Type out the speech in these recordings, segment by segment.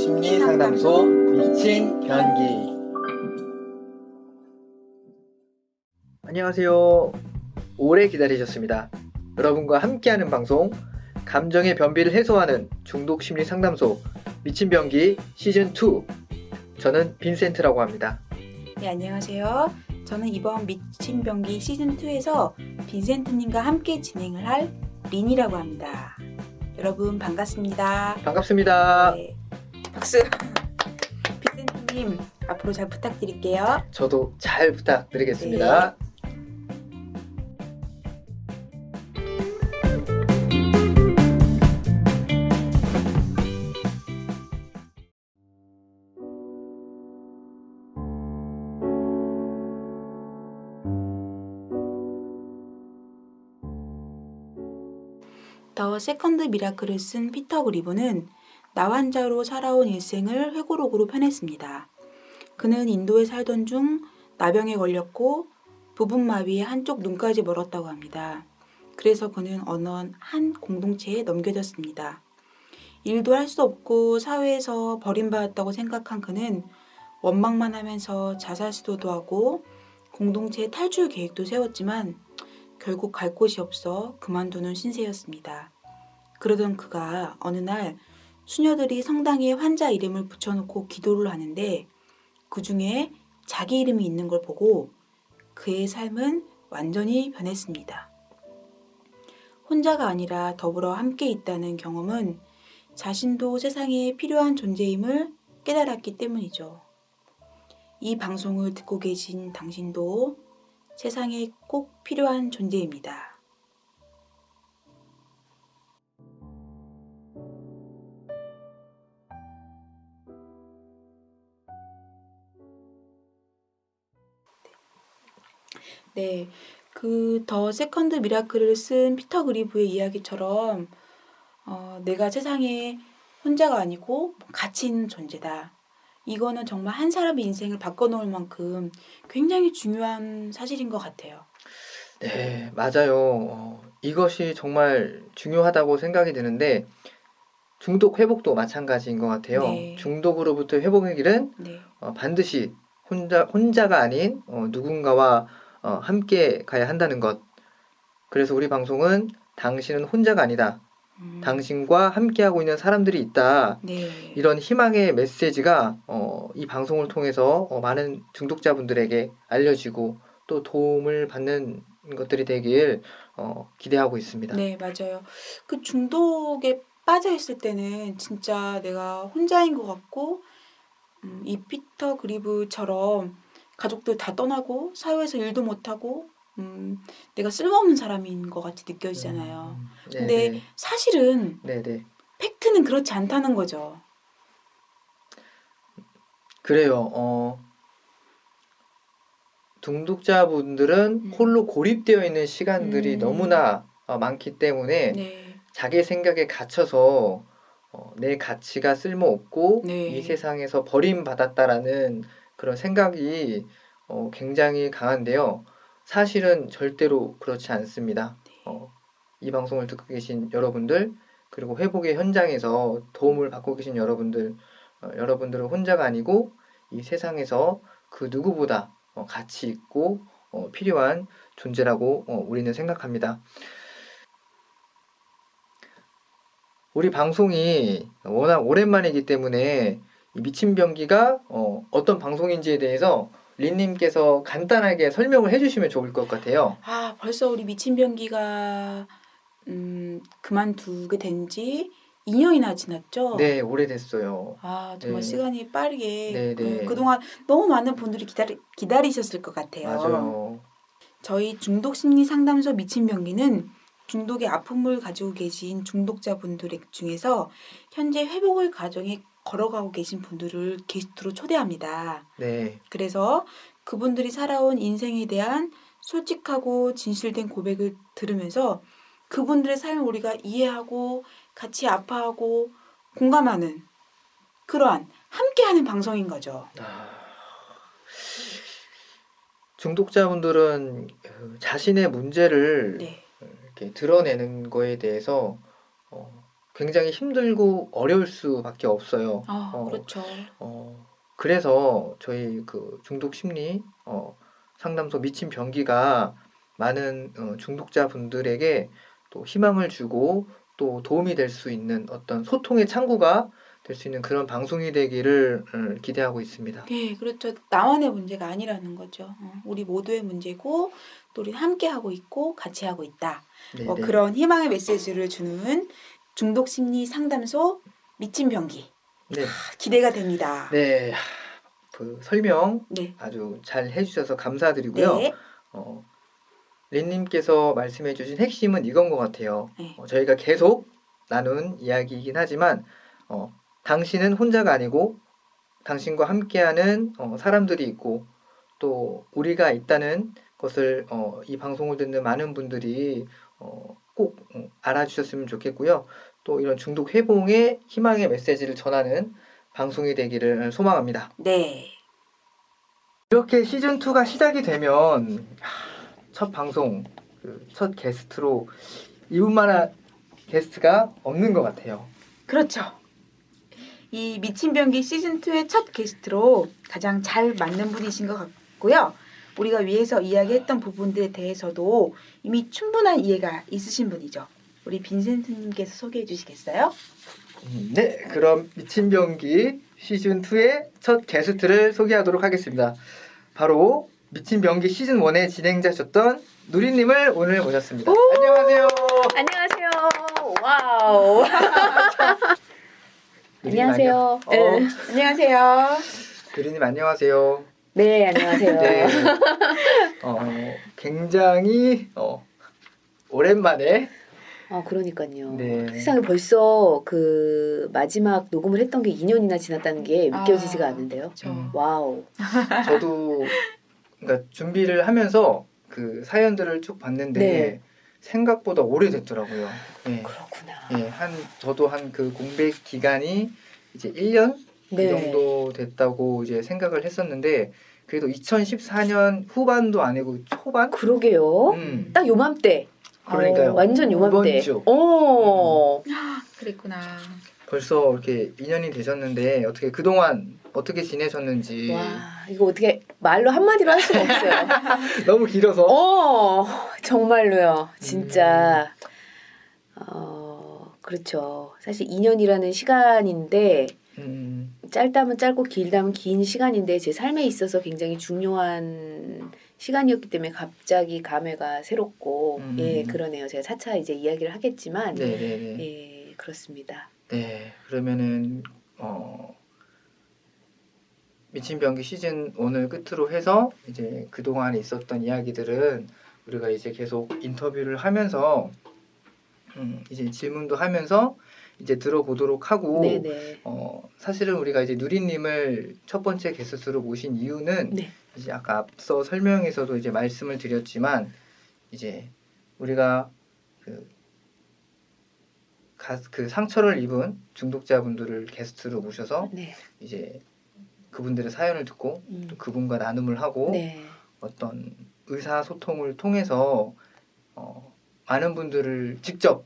심리상담소 미친 변기. 안녕하세요. 오래 기다리셨습니다. 여러분과 함께하는 방송 감정의 변비를 해소하는 중독심리상담소 미친 변기 시즌2. 저는 빈센트라고 합니다. 네, 안녕하세요. 저는 이번 미친 변기 시즌2에서 빈센트님과 함께 진행을 할 린이라고 합니다. 여러분 반갑습니다. 반갑습니다. 네, 박수. 빈센트님 앞으로 잘 부탁드릴게요. 저도 잘 부탁드리겠습니다. 더 세컨드 미라클을 쓴 피터 그리브는 나 환자로 살아온 일생을 회고록으로 펴냈습니다. 그는 인도에 살던 중 나병에 걸렸고 부분마비에 한쪽 눈까지 멀었다고 합니다. 그래서 그는 어느 한 공동체에 넘겨졌습니다. 일도 할 수 없고 사회에서 버림받았다고 생각한 그는 원망만 하면서 자살 시도도 하고 공동체 탈출 계획도 세웠지만 결국 갈 곳이 없어 그만두는 신세였습니다. 그러던 그가 어느 날 수녀들이 성당에 환자 이름을 붙여놓고 기도를 하는데 그 중에 자기 이름이 있는 걸 보고 그의 삶은 완전히 변했습니다. 혼자가 아니라 더불어 함께 있다는 경험은 자신도 세상에 필요한 존재임을 깨달았기 때문이죠. 이 방송을 듣고 계신 당신도 세상에 꼭 필요한 존재입니다. 네, 그 더 세컨드 미라클을 쓴 피터 그리브의 이야기처럼 내가 세상에 혼자가 아니고 가치 있는 존재다. 이거는 정말 한 사람의 인생을 바꿔놓을 만큼 굉장히 중요한 사실인 것 같아요. 네, 맞아요. 이것이 정말 중요하다고 생각이 드는데 중독 회복도 마찬가지인 것 같아요. 네. 중독으로부터 회복의 길은 네, 반드시 혼자가 아닌 누군가와 함께 가야 한다는 것. 그래서 우리 방송은 당신은 혼자가 아니다. 당신과 함께하고 있는 사람들이 있다. 네, 이런 희망의 메시지가 이 방송을 통해서 많은 중독자분들에게 알려지고 또 도움을 받는 것들이 되길 기대하고 있습니다. 네, 맞아요. 그 중독에 빠져 있을 때는 진짜 내가 혼자인 것 같고, 이 피터 그리브처럼 가족들 다 떠나고 사회에서 일도 못하고, 내가 쓸모없는 사람인 것 같이 느껴지잖아요. 근데 네네. 사실은 네네. 팩트는 그렇지 않다는 거죠. 그래요. 중독자분들은 홀로 고립되어 있는 시간들이 너무나 많기 때문에 네, 자기 생각에 갇혀서 내 가치가 쓸모없고 이 네, 세상에서 버림받았다라는 그런 생각이 굉장히 강한데요. 사실은 절대로 그렇지 않습니다. 이 방송을 듣고 계신 여러분들, 그리고 회복의 현장에서 도움을 받고 계신 여러분들, 여러분들은 혼자가 아니고 이 세상에서 그 누구보다 가치 있고 필요한 존재라고 우리는 생각합니다. 우리 방송이 워낙 오랜만이기 때문에 이 미친 변기가 어떤 방송인지에 대해서 린님께서 간단하게 설명을 해주시면 좋을 것 같아요. 아, 벌써 우리 미친 변기가 그만두게 된 지 2년이나 지났죠? 네, 오래됐어요. 아, 정말 네, 시간이 빠르게 네, 네, 그동안 너무 많은 분들이 기다리셨을 것 같아요. 맞아요. 저희 중독심리상담소 미친 병기는 중독의 아픔을 가지고 계신 중독자분들 중에서 현재 회복을 과정에 걸어가고 계신 분들을 게스트로 초대합니다. 네, 그래서 그분들이 살아온 인생에 대한 솔직하고 진실된 고백을 들으면서 그분들의 삶을 우리가 이해하고 같이 아파하고 공감하는 그러한 함께하는 방송인 거죠. 중독자분들은 자신의 문제를 네, 이렇게 드러내는 거에 대해서 굉장히 힘들고 어려울 수밖에 없어요. 그렇죠. 그래서 저희 그 중독 심리 상담소 미친 병기가 많은 중독자 분들에게 또 희망을 주고 또 도움이 될 수 있는 어떤 소통의 창구가 될 수 있는 그런 방송이 되기를 기대하고 있습니다. 네, 그렇죠. 나만의 문제가 아니라는 거죠. 우리 모두의 문제고 또 우리 함께 하고 있고 같이 하고 있다. 네, 네. 그런 희망의 메시지를 주는 중독 심리 상담소 미친 병기. 네. 기대가 됩니다. 네. 그 설명 네. 아주 잘 해주셔서 감사드리고요. 네. 린님께서 말씀해주신 핵심은 이건 것 같아요. 네. 저희가 계속 나눈 이야기이긴 하지만 당신은 혼자가 아니고 당신과 함께하는 사람들이 있고 또 우리가 있다는 것을 이 방송을 듣는 많은 분들이 꼭 알아주셨으면 좋겠고요. 또 이런 중독 회복의 희망의 메시지를 전하는 방송이 되기를 소망합니다. 네. 이렇게 시즌2가 시작이 되면 첫 방송, 첫 게스트로 이분만한 게스트가 없는 것 같아요. 그렇죠. 이 미친 병기 시즌2의 첫 게스트로 가장 잘 맞는 분이신 것 같고요. 우리가 위에서 이야기했던 부분들에 대해서도 이미 충분한 이해가 있으신 분이죠. 우리 빈센트님께서 소개해 주시겠어요? 네, 그럼 미친 병기 시즌2의 첫 게스트를 소개하도록 하겠습니다. 바로 미친 병기 시즌1의 진행자셨던 누리님을 오늘 모셨습니다. 안녕하세요. 안녕하세요. 와우. 안녕하세요. 네. 안녕하세요. 누리님 안녕하세요. 네, 안녕하세요. 네. 굉장히 오랜만에 그러니까요. 네. 세상에 벌써 그 마지막 녹음을 했던 게 2년이나 지났다는 게 믿겨지지가 않는데요. 와우. 저도 그러니까 준비를 하면서 그 사연들을 쭉 봤는데 네. 생각보다 오래됐더라고요. 네. 그렇구나. 네, 저도 한 그 공백 기간이 이제 1년 네. 이 정도 됐다고 이제 생각을 했었는데 그래도 2014년 후반도 아니고 초반? 그러게요. 딱 요맘때. 그러니까요. 완전 요맘때. 이번 주. 그랬구나. 벌써 이렇게 2년이 되셨는데 어떻게 그동안 어떻게 지내셨는지. 와, 이거 어떻게 말로 한마디로 할 수가 없어요. 너무 길어서. 정말로요. 진짜. 그렇죠. 사실 2년이라는 시간인데 짧다면 짧고 길다면 긴 시간인데 제 삶에 있어서 굉장히 중요한 시간이었기 때문에 갑자기 감회가 새롭고 예, 그러네요. 제가 차차 이제 이야기를 하겠지만 네네네. 예, 그렇습니다. 네, 그러면은 미친 병기 시즌 1을 끝으로 해서 이제 그동안 있었던 이야기들은 우리가 이제 계속 인터뷰를 하면서 이제 질문도 하면서 이제 들어보도록 하고 네네. 사실은 우리가 이제 누리님을 첫 번째 게스트로 모신 이유는 네. 이제 아까 앞서 설명에서도 이제 말씀을 드렸지만 이제 우리가 그 상처를 입은 중독자분들을 게스트로 모셔서 네. 이제 그분들의 사연을 듣고 또 그분과 나눔을 하고 네. 어떤 의사소통을 통해서 많은 분들을 직접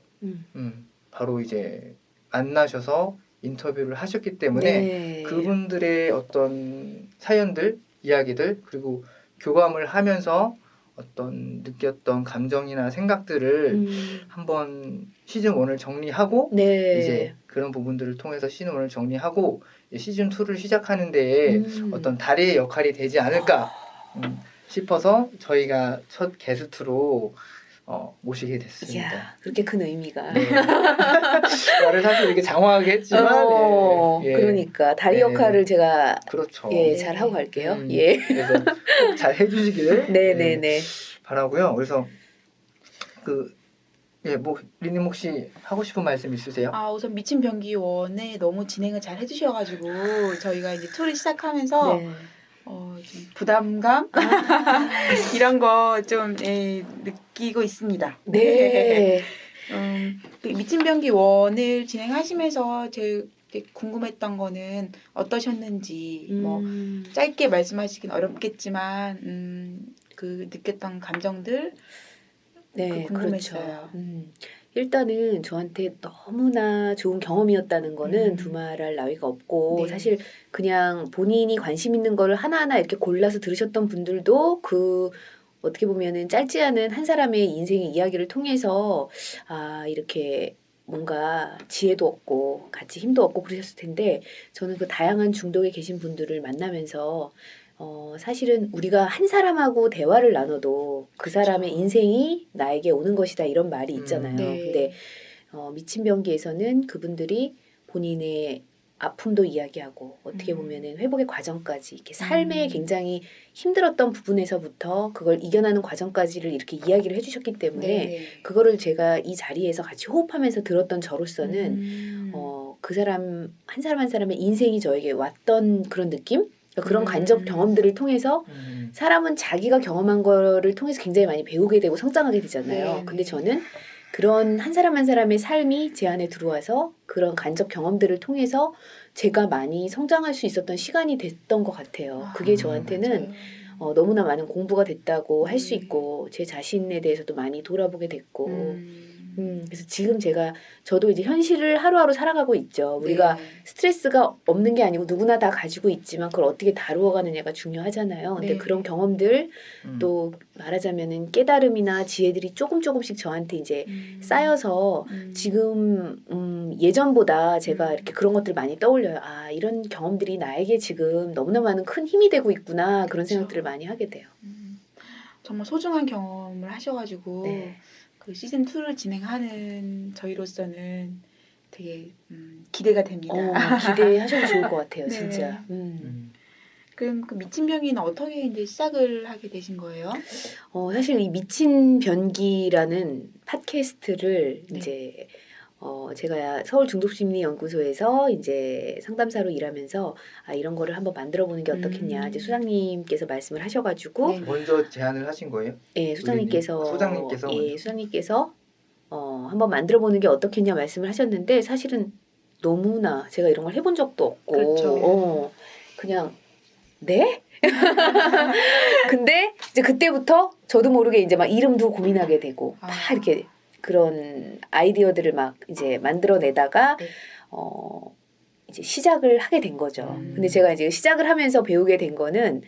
바로 이제 만나셔서 인터뷰를 하셨기 때문에 네. 그분들의 어떤 사연들, 이야기들 그리고 교감을 하면서 어떤 느꼈던 감정이나 생각들을 한번 시즌 1을 정리하고 네. 이제 그런 부분들을 통해서 시즌 1을 정리하고 시즌 2를 시작하는 데에 어떤 다리의 역할이 되지 않을까 싶어서 저희가 첫 게스트로 모시게 됐습니다. 이야, 그렇게 큰 의미가. 네. 말을 사실 이렇게 장황하게 했지만 예. 그러니까 다리 네. 역할을 제가 그렇죠. 예, 네. 잘 하고 갈게요. 예. 그래서 꼭 잘 해주시길 네네네. 바라고요. 그래서 뭐 리님 혹시 하고 싶은 말씀 있으세요? 우선 미친 병기 1에 너무 진행을 잘 해주셔가지고 저희가 이제 2를 시작하면서 네. 좀 부담감 이런 거 좀 느끼고 있습니다. 네. 그 미친 병기 1을 진행하시면서 제일 궁금했던 거는 어떠셨는지 뭐 짧게 말씀하시긴 어렵겠지만 그 느꼈던 감정들 네, 궁금했어요. 그렇죠. 일단은 저한테 너무나 좋은 경험이었다는 거는 음. 두말할 나위가 없고 네. 사실 그냥 본인이 관심 있는 거를 하나하나 이렇게 골라서 들으셨던 분들도 그 어떻게 보면은 짧지 않은 한 사람의 인생의 이야기를 통해서 아 이렇게 뭔가 지혜도 얻고 같이 힘도 얻고 그러셨을 텐데 저는 그 다양한 중독에 계신 분들을 만나면서 사실은 우리가 한 사람하고 대화를 나눠도 그 사람의 인생이 나에게 오는 것이다 이런 말이 있잖아요. 네. 근데 미친 병기에서는 그분들이 본인의 아픔도 이야기하고 어떻게 보면은 회복의 과정까지 이렇게 삶에 굉장히 힘들었던 부분에서부터 그걸 이겨나는 과정까지를 이렇게 이야기를 해주셨기 때문에 네. 그거를 제가 이 자리에서 같이 호흡하면서 들었던 저로서는 그 사람 한 사람 한 사람의 인생이 저에게 왔던 그런 느낌? 그러니까 그런 간접 경험들을 통해서 사람은 자기가 경험한 거를 통해서 굉장히 많이 배우게 되고 성장하게 되잖아요. 네, 근데 네. 저는 그런 한 사람 한 사람의 삶이 제 안에 들어와서 그런 간접 경험들을 통해서 제가 많이 성장할 수 있었던 시간이 됐던 것 같아요. 그게 저한테는 맞아요. 너무나 많은 공부가 됐다고 할 수 네. 있고 제 자신에 대해서도 많이 돌아보게 됐고 그래서 지금 저도 이제 현실을 하루하루 살아가고 있죠. 우리가 네. 스트레스가 없는 게 아니고 누구나 다 가지고 있지만 그걸 어떻게 다루어 가느냐가 중요하잖아요. 근데 네. 그런 경험들 또 말하자면은 깨달음이나 지혜들이 조금씩 저한테 이제 쌓여서 지금 예전보다 제가 이렇게 그런 것들 많이 떠올려요. 아 이런 경험들이 나에게 지금 너무나 많은 큰 힘이 되고 있구나 그런 그쵸. 생각들을 많이 하게 돼요. 정말 소중한 경험을 하셔가지고 네. 그 시즌 2를 진행하는 저희로서는 되게 기대가 됩니다. 기대하셔도 좋을 것 같아요, 네. 진짜. 그럼 그 미친 병이는 어떻게 이제 시작을 하게 되신 거예요? 사실 이 미친 변기라는 팟캐스트를 네. 이제 제가 서울 중독심리연구소에서 이제 상담사로 일하면서 이런 거를 한번 만들어 보는 게 어떻겠냐. 이제 수장님께서 말씀을 하셔가지고 네. 먼저 제안을 하신 거예요? 예, 수장님께서 소장님께서 예, 먼저? 수장님께서 한번 만들어 보는 게 어떻겠냐 말씀을 하셨는데 사실은 너무나 제가 이런 걸 해본 적도 없고 그렇죠. 그냥 네? 근데 이제 그때부터 저도 모르게 이제 막 이름도 고민하게 되고 막 이렇게 그런 아이디어들을 막 이제 만들어내다가 네. 이제 시작을 하게 된 거죠. 근데 제가 이제 시작을 하면서 배우게 된 거는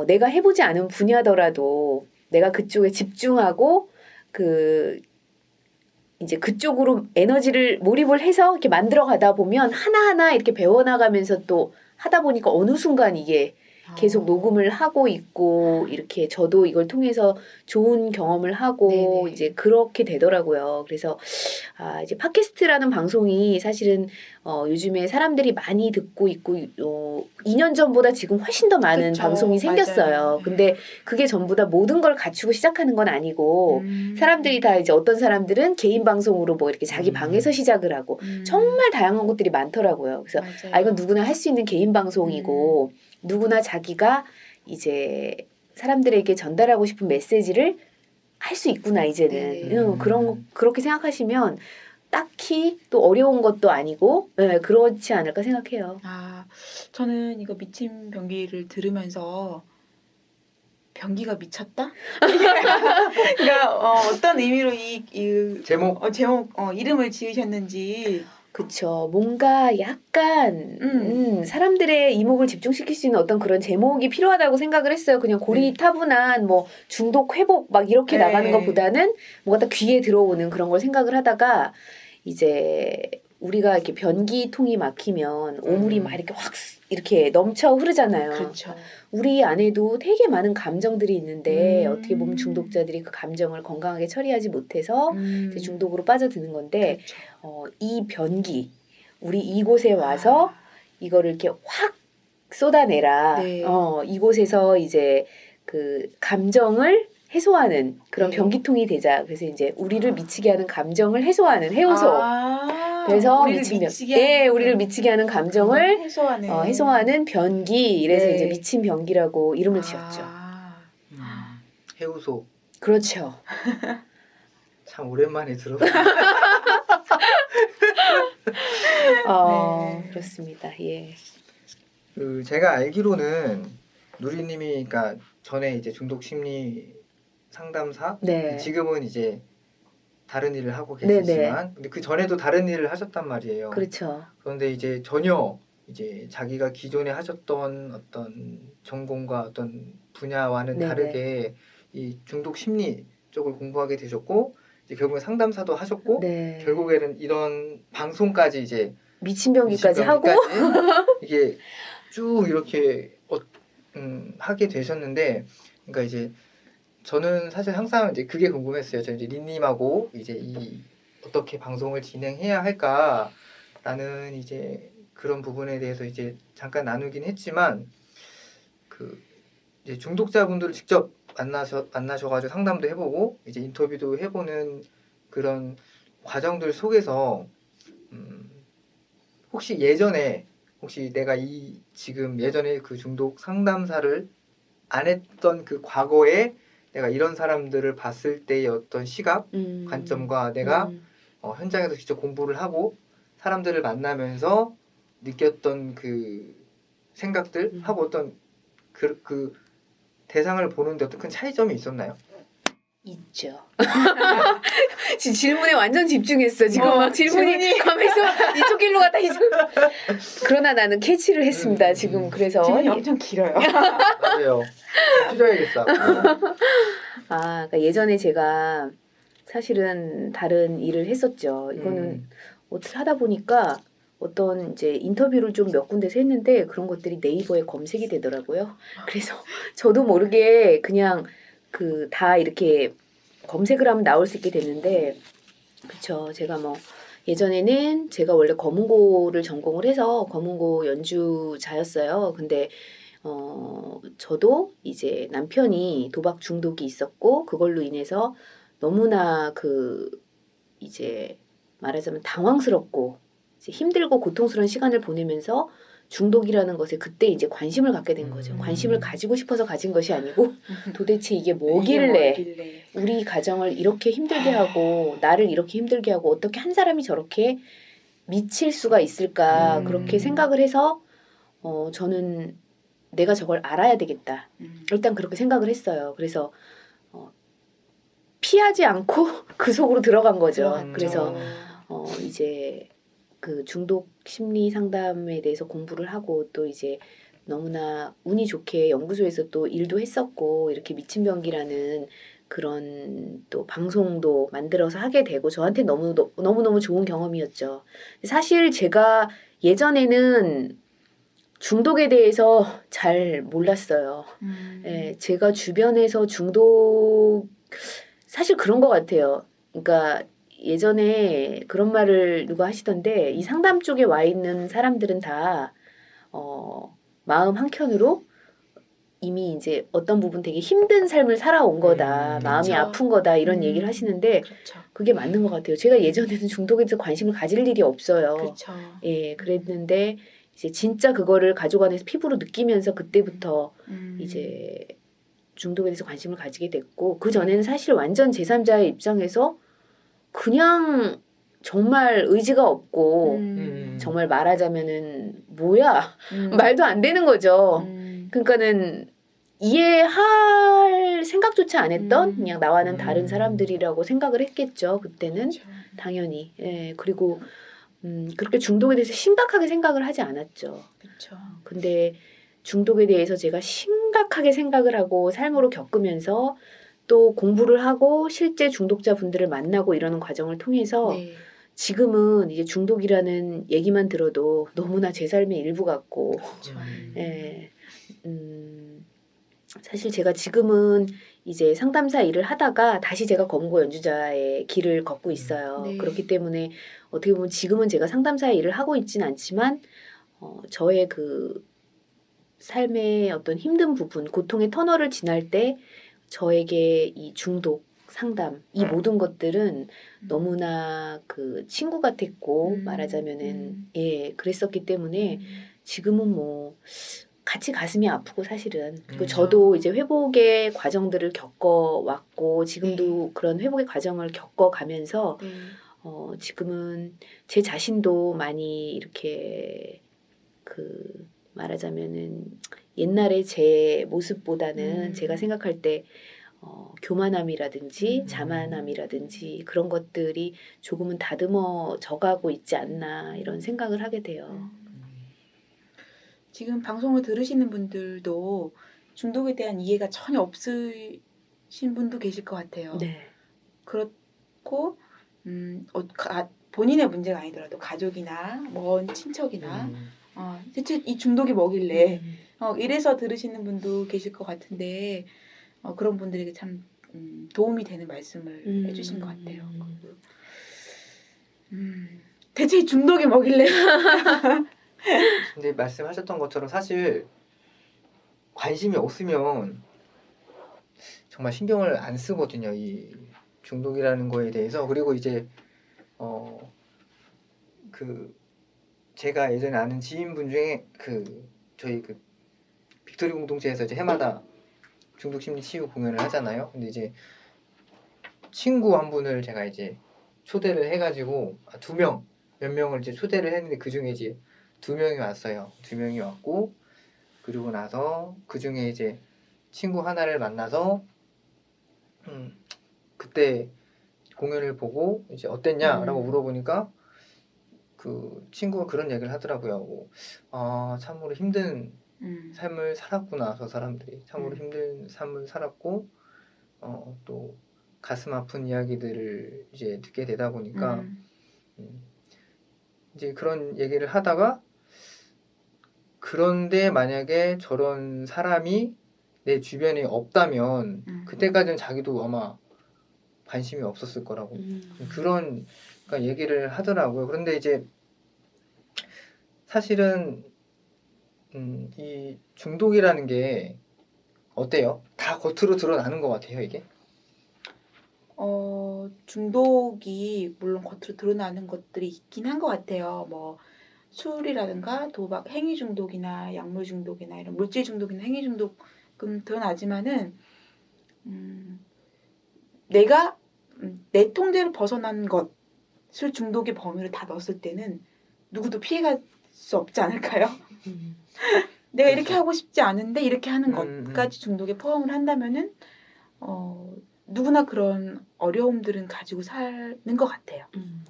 내가 해보지 않은 분야더라도 내가 그쪽에 집중하고 이제 그쪽으로 에너지를 몰입을 해서 이렇게 만들어 가다 보면 하나하나 이렇게 배워나가면서 또 하다 보니까 어느 순간 이게 계속 녹음을 하고 있고 이렇게 저도 이걸 통해서 좋은 경험을 하고 네네. 이제 그렇게 되더라고요. 그래서 이제 팟캐스트라는 방송이 사실은 요즘에 사람들이 많이 듣고 있고 2년 전보다 지금 훨씬 더 많은 그쵸, 방송이 생겼어요. 맞아요. 근데 그게 전부 다 모든 걸 갖추고 시작하는 건 아니고 사람들이 다 이제 어떤 사람들은 개인 방송으로 뭐 이렇게 자기 방에서 시작을 하고 정말 다양한 것들이 많더라고요. 그래서 맞아요. 이건 누구나 할 수 있는 개인 방송이고 누구나 자기가 이제 사람들에게 전달하고 싶은 메시지를 할 수 있구나 이제는 네네. 그렇게 생각하시면 딱히 또 어려운 것도 아니고 그렇지 않을까 생각해요. 저는 이거 미친 변기를 들으면서 변기가 미쳤다? 그러니까 어떤 의미로 이 제목? 이름을 지으셨는지. 그쵸. 뭔가 약간 사람들의 이목을 집중시킬 수 있는 어떤 그런 제목이 필요하다고 생각을 했어요. 그냥 고리타분한 뭐 중독 회복 막 이렇게 네. 나가는 것보다는 뭔가 딱 귀에 들어오는 그런 걸 생각을 하다가 이제 우리가 이렇게 변기통이 막히면 오물이 막 이렇게 확 이렇게 넘쳐 흐르잖아요. 그렇죠. 우리 안에도 되게 많은 감정들이 있는데 어떻게 보면 중독자들이 그 감정을 건강하게 처리하지 못해서 이제 중독으로 빠져드는 건데 그렇죠. 이 변기 우리 이곳에 와서 이거를 이렇게 확 쏟아내라. 네. 이곳에서 이제 그 감정을 해소하는 그런 네. 변기통이 되자. 그래서 이제 우리를 미치게 하는 감정을 해소하는 해요소. 그래서 우리를 미치게 하는 감정을 해소하는 변기. 이래서 네. 이제 미친 변기라고 이름을 지었죠. 해우소. 그렇죠. 참 오랜만에 들어. 네. 그렇습니다. 예. 제가 알기로는 누리님이 그러니까 전에 이제 중독 심리 상담사, 네. 지금은 이제 다른 일을 하고 네네. 계시지만 근데 그 전에도 다른 일을 하셨단 말이에요. 그렇죠. 그런데 이제 전혀 이제 자기가 기존에 하셨던 어떤 전공과 어떤 분야와는 네네. 다르게 이 중독 심리 쪽을 공부하게 되셨고 이제 결국엔 상담사도 하셨고 네. 결국에는 이런 방송까지 이제 미친병기까지 하고 이게 쭉 이렇게 하게 되셨는데 그러니까 이제 저는 사실 항상 이제 그게 궁금했어요. 저 이제 린님하고 이제 이 어떻게 방송을 진행해야 할까라는 이제 그런 부분에 대해서 이제 잠깐 나누긴 했지만 그 이제 중독자분들을 직접 만나셔가지고 상담도 해보고 이제 인터뷰도 해보는 그런 과정들 속에서 혹시 예전에 혹시 내가 이 지금 예전에 그 중독 상담사를 안 했던 그 과거에 내가 이런 사람들을 봤을 때의 어떤 시각, 관점과 내가 현장에서 직접 공부를 하고 사람들을 만나면서 느꼈던 그 생각들 하고 어떤 그 대상을 보는데 어떤 큰 차이점이 있었나요? 있죠. 지금 질문에 완전 집중했어. 지금 막 질문이 가면서 이쪽 길로 갔다 이쪽. 그러나 나는 캐치를 했습니다. 지금 그래서 질문이 엄청 길어요. 맞아요. 줄여야겠어. 그러니까 예전에 제가 사실은 다른 일을 했었죠. 이거는 어떻게 하다 보니까 어떤 이제 인터뷰를 좀 몇 군데서 했는데 그런 것들이 네이버에 검색이 되더라고요. 그래서 저도 모르게 그냥 그 다 이렇게 검색을 하면 나올 수 있게 됐는데 그쵸. 제가 뭐 예전에는 제가 원래 검은고를 전공을 해서 검은고 연주자였어요. 근데 저도 이제 남편이 도박 중독이 있었고 그걸로 인해서 너무나 이제 말하자면 당황스럽고 이제 힘들고 고통스러운 시간을 보내면서 중독이라는 것에 그때 이제 관심을 갖게 된 거죠. 관심을 가지고 싶어서 가진 것이 아니고 도대체 이게 뭐길래 우리 가정을 이렇게 힘들게 하고 나를 이렇게 힘들게 하고 어떻게 한 사람이 저렇게 미칠 수가 있을까 그렇게 생각을 해서 저는 내가 저걸 알아야 되겠다. 일단 그렇게 생각을 했어요. 그래서 피하지 않고 그 속으로 들어간 거죠. 그래서 이제 그 중독 심리 상담에 대해서 공부를 하고 또 이제 너무나 운이 좋게 연구소에서 또 일도 했었고 이렇게 미친병기라는 그런 또 방송도 만들어서 하게 되고 저한테 너무너무 좋은 경험이었죠. 사실 제가 예전에는 중독에 대해서 잘 몰랐어요. 예, 제가 주변에서 중독 사실 그런 것 같아요. 그러니까 예전에 그런 말을 누가 하시던데 이 상담 쪽에 와 있는 사람들은 다 마음 한켠으로 이미 이제 어떤 부분 되게 힘든 삶을 살아온 거다. 마음이 그쵸. 아픈 거다. 이런 얘기를 하시는데 그렇죠. 그게 맞는 것 같아요. 제가 예전에는 중독에 대해서 관심을 가질 일이 없어요. 그렇죠. 예, 그랬는데 이제 진짜 그거를 가족 안에서 피부로 느끼면서 그때부터 이제 중독에 대해서 관심을 가지게 됐고 그 전에는 사실 완전 제3자의 입장에서 그냥 정말 의지가 없고 정말 말하자면은 뭐야 말도 안 되는 거죠. 그러니까는 이해할 생각조차 안 했던 그냥 나와는 다른 사람들이라고 생각을 했겠죠. 그때는 그렇죠. 당연히. 예, 그리고 그렇게 중독에 대해서 심각하게 생각을 하지 않았죠. 그렇죠. 근데 중독에 대해서 제가 심각하게 생각을 하고 삶으로 겪으면서 또 공부를 하고 실제 중독자분들을 만나고 이러는 과정을 통해서 네. 지금은 이제 중독이라는 얘기만 들어도 너무나 제 삶의 일부 같고 그렇죠. 예, 사실 제가 지금은 이제 상담사 일을 하다가 다시 제가 검은고 연주자의 길을 걷고 있어요. 네. 그렇기 때문에 어떻게 보면 지금은 제가 상담사 일을 하고 있진 않지만 저의 그 삶의 어떤 힘든 부분, 고통의 터널을 지날 때 저에게 이 중독, 상담, 이 모든 것들은 너무나 그 친구 같았고 말하자면은 예, 그랬었기 때문에 지금은 뭐 같이 가슴이 아프고 사실은 그 저도 이제 회복의 과정들을 겪어왔고 지금도 그런 회복의 과정을 겪어가면서 네. 지금은 제 자신도 많이 이렇게 그 말하자면은 옛날에 제 모습보다는 제가 생각할 때 교만함이라든지 자만함이라든지 그런 것들이 조금은 다듬어져가고 있지 않나 이런 생각을 하게 돼요. 지금 방송을 들으시는 분들도 중독에 대한 이해가 전혀 없으신 분도 계실 것 같아요. 네. 그렇고 본인의 문제가 아니더라도 가족이나 먼 친척이나 대체 이 중독이 뭐길래 이래서 들으시는 분도 계실 것 같은데 그런 분들에게 참 도움이 되는 말씀을 해주신 것 같아요. 대체 이 중독이 뭐길래? 근데 말씀하셨던 것처럼 사실 관심이 없으면 정말 신경을 안 쓰거든요. 이 중독이라는 거에 대해서. 그리고 이제 제가 예전에 아는 지인분 중에 저희 빅토리 공동체에서 이제 해마다 중독 심리 치유 공연을 하잖아요. 근데 이제 친구 한 분을 제가 이제 초대를 해가지고 몇 명을 이제 초대를 했는데 그 중에 이제 2명이 왔어요. 2명이 왔고 그리고 나서 그 중에 이제 친구 하나를 만나서 그때 공연을 보고 이제 어땠냐라고 물어보니까 그 친구가 그런 얘기를 하더라고요. 참으로 힘든 삶을 살았구나. 저 사람들이 참으로 힘든 삶을 살았고 또 가슴 아픈 이야기들을 이제 듣게 되다 보니까 이제 그런 얘기를 하다가 그런데 만약에 저런 사람이 내 주변에 없다면 그때까지는 자기도 아마 관심이 없었을 거라고 그런 그러니까 얘기를 하더라고요. 그런데 이제 사실은 이 중독이라는 게 어때요? 다 겉으로 드러나는 것 같아요, 이게? 중독이 물론 겉으로 드러나는 것들이 있긴 한 것 같아요. 뭐 술이라든가 도박, 행위 중독이나 약물 중독이나 이런 물질 중독이나 행위 중독은 드러나지만은 내가 내 통제를 벗어난 것을 중독의 범위를 다 넣었을 때는 누구도 피해갈 수 없지 않을까요? 내가 이렇게 그렇죠. 하고 싶지 않은데 이렇게 하는 것까지 중독에 포함을 한다면은 누구나 그런 어려움들은 가지고 사는 것 같아요.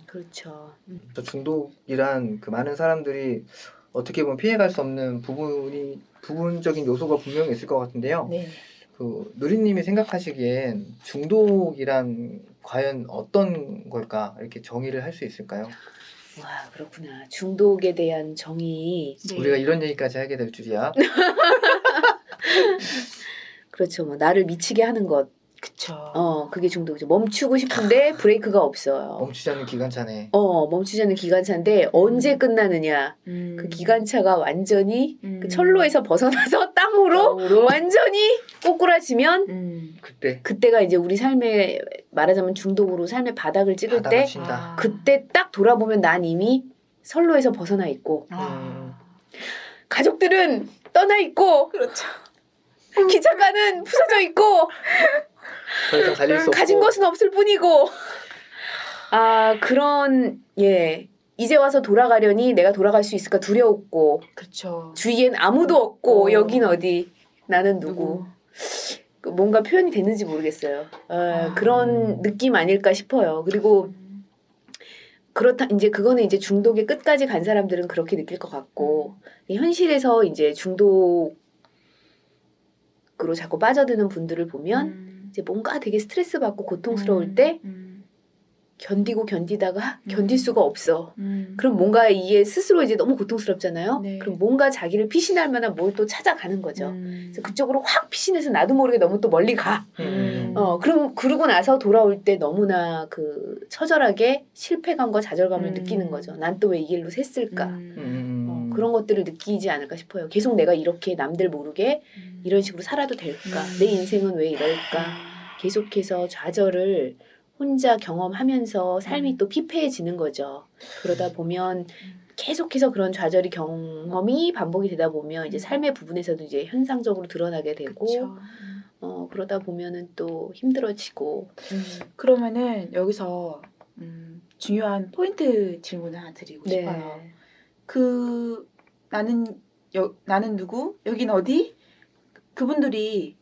그렇죠. 저 중독이란 그 많은 사람들이 어떻게 보면 피해갈 수 없는 부분적인 요소가 분명히 있을 것 같은데요. 네. 누리님이 생각하시기엔 중독이란 과연 어떤 걸까? 이렇게 정의를 할 수 있을까요? 와, 그렇구나. 중독에 대한 정의. 네. 우리가 이런 얘기까지 하게 될 줄이야. 그렇죠. 뭐 나를 미치게 하는 것. 그쵸. 그게 중독이죠. 멈추고 싶은데 브레이크가 없어요. 멈추지 않는 기관차네. 멈추지 않는 기관차인데 언제 끝나느냐. 그 기관차가 완전히 그 철로에서 벗어나서 땅으로 완전히 꼬꾸라지면 그때가 이제 우리 삶에 말하자면 중독으로 삶의 바닥을 찍을 바닥을 때 친다. 그때 딱 돌아보면 난 이미 선로에서 벗어나 있고 가족들은 떠나 있고 그렇죠. 기차가는 부서져 있고 더 이상 달릴 수 없고. 가진 것은 없을 뿐이고 그런 이제 와서 돌아가려니 내가 돌아갈 수 있을까 두려웠고 그렇죠. 주위엔 아무도 없고 여긴 어디 나는 누구 뭔가 표현이 됐는지 모르겠어요. 그런 느낌 아닐까 싶어요. 그리고 그렇다 이제 그거는 이제 중독의 끝까지 간 사람들은 그렇게 느낄 것 같고 현실에서 이제 중독으로 자꾸 빠져드는 분들을 보면 이제 뭔가 되게 스트레스 받고 고통스러울 때 견디고 견디다가 견딜 수가 없어. 그럼 뭔가 이게 스스로 이제 너무 고통스럽잖아요. 네. 그럼 뭔가 자기를 피신할 만한 뭘 또 찾아가는 거죠. 그래서 그쪽으로 확 피신해서 나도 모르게 너무 또 멀리 가. 그럼 그러고 나서 돌아올 때 너무나 그 처절하게 실패감과 좌절감을 느끼는 거죠. 난 또 왜 이 길로 샜을까. 그런 것들을 느끼지 않을까 싶어요. 계속 내가 이렇게 남들 모르게 이런 식으로 살아도 될까? 내 인생은 왜 이럴까? 계속해서 좌절을 혼자 경험하면서 삶이 또 피폐해지는 거죠. 그러다 보면 계속해서 그런 좌절이 경험이 반복이 되다 보면 이제 삶의 부분에서도 이제 현상적으로 드러나게 되고 그러다 보면은 또 힘들어지고. 그러면은 여기서 중요한 포인트 질문을 하나 드리고 싶어요. 나는 누구? 여긴 어디? 그분들이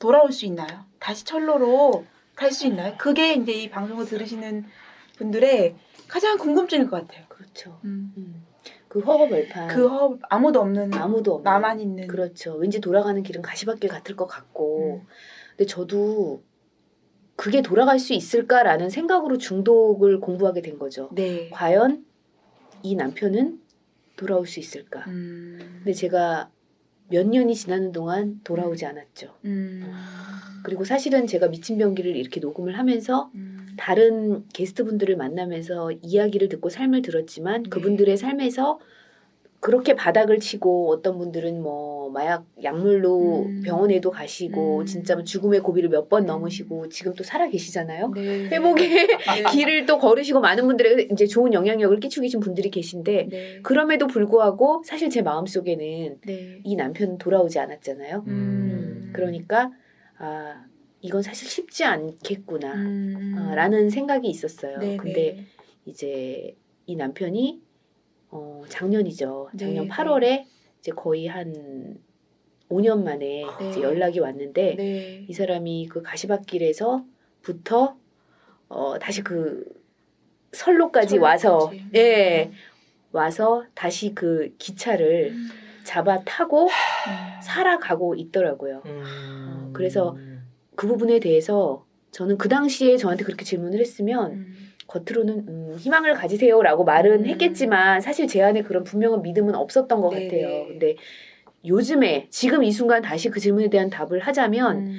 돌아올 수 있나요? 다시 철로로 갈 수 있나요? 그게 이제 이 방송을 들으시는 분들의 가장 궁금증일 것 같아요. 그렇죠. 음. 그 허허벌판. 아무도 없는 아무도 없는. 나만 있는. 그렇죠. 왠지 돌아가는 길은 가시밭길 같을 것 같고. 근데 저도 그게 돌아갈 수 있을까라는 생각으로 중독을 공부하게 된 거죠. 네. 과연 이 남편은 돌아올 수 있을까? 근데 제가 몇 년이 지나는 동안 돌아오지 않았죠. 그리고 사실은 제가 미친 병기를 이렇게 녹음을 하면서 다른 게스트분들을 만나면서 이야기를 듣고 삶을 들었지만 네. 그분들의 삶에서 그렇게 바닥을 치고 어떤 분들은 뭐 마약 약물로 병원에도 가시고 진짜 뭐 죽음의 고비를 몇 번 넘으시고 지금 또 살아 계시잖아요. 네. 회복의 네. 길을 또 걸으시고 많은 분들에게 이제 좋은 영향력을 끼치고 계신 분들이 계신데 네. 그럼에도 불구하고 사실 제 마음속에는 네. 이 남편은 돌아오지 않았잖아요. 음. 그러니까 아 이건 사실 쉽지 않겠구나 라는 생각이 있었어요. 네, 근데 네. 이제 이 남편이 작년이죠. 작년 네, 8월에 이제 거의 한 5년 만에 네. 이제 연락이 왔는데 네. 이 사람이 그 가시밭길에서부터 다시 그 선로까지 와서 예 와서 다시 그 기차를 잡아 타고 살아가고 있더라고요. 그래서 그 부분에 대해서 저는 그 당시에 저한테 그렇게 질문을 했으면 겉으로는 희망을 가지세요라고 말은 했겠지만 사실 제 안에 그런 분명한 믿음은 없었던 것 네네. 같아요. 근데 요즘에 지금 이 순간 다시 그 질문에 대한 답을 하자면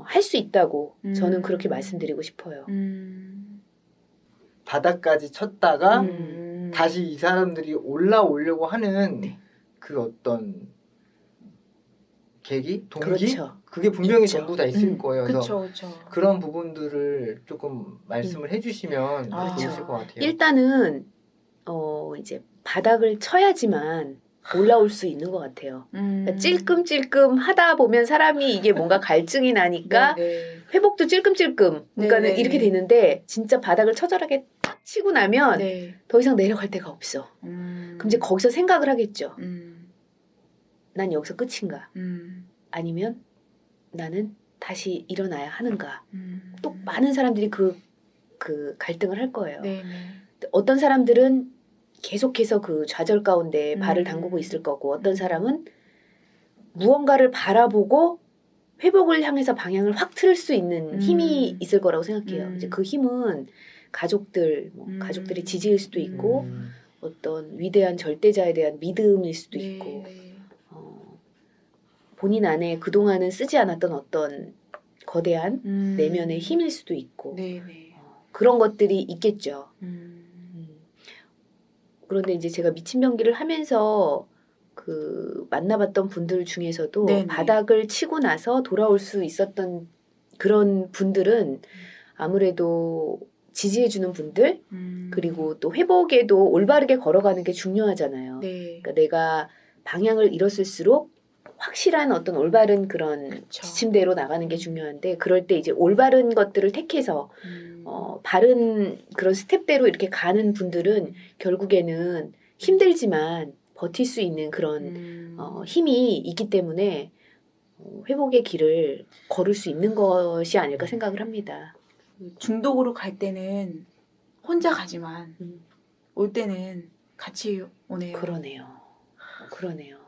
할 수 있다고 저는 그렇게 말씀드리고 싶어요. 바닥까지 쳤다가 음. 다시 이 사람들이 올라오려고 하는 네. 그 어떤 계기? 동기? 그렇죠. 그게 분명히 있죠. 전부 다 있을 거예요. 그래서 그렇죠. 그런 부분들을 조금 말씀을 해주시면 아. 좋으실 것 같아요. 일단은 이제 바닥을 쳐야지만 올라올 수 있는 것 같아요. 그러니까 찔끔찔끔 하다 보면 사람이 이게 뭔가 갈증이 나니까 네네. 회복도 찔끔찔끔 그러니까는 네네네. 이렇게 되는데 진짜 바닥을 처절하게 탁 치고 나면 네. 더 이상 내려갈 데가 없어. 그럼 이제 거기서 생각을 하겠죠. 난 여기서 끝인가? 아니면 나는 다시 일어나야 하는가? 또 많은 사람들이 그 갈등을 할 거예요. 네네. 어떤 사람들은 계속해서 그 좌절 가운데 발을 음. 담그고 있을 거고 어떤 사람은 무언가를 바라보고 회복을 향해서 방향을 확 틀 수 있는 힘이 있을 거라고 생각해요. 이제 그 힘은 가족들, 가족들의 지지일 수도 있고 어떤 위대한 절대자에 대한 믿음일 수도 있고 본인 안에 그동안은 쓰지 않았던 어떤 거대한 내면의 힘일 수도 있고 네네. 그런 것들이 있겠죠. 그런데 이제 제가 미친 병기를 하면서 그 만나봤던 분들 중에서도 네네. 바닥을 치고 나서 돌아올 수 있었던 그런 분들은 아무래도 지지해주는 분들 그리고 또 회복에도 올바르게 걸어가는 게 중요하잖아요. 네. 그러니까 내가 방향을 잃었을수록 확실한 어떤 올바른 그런 그쵸. 지침대로 나가는 게 중요한데 그럴 때 이제 올바른 것들을 택해서 바른 그런 스텝대로 이렇게 가는 분들은 결국에는 힘들지만 버틸 수 있는 그런 힘이 있기 때문에 회복의 길을 걸을 수 있는 것이 아닐까 생각을 합니다. 중독으로 갈 때는 혼자 가지만 음. 올 때는 같이 오네요. 그러네요.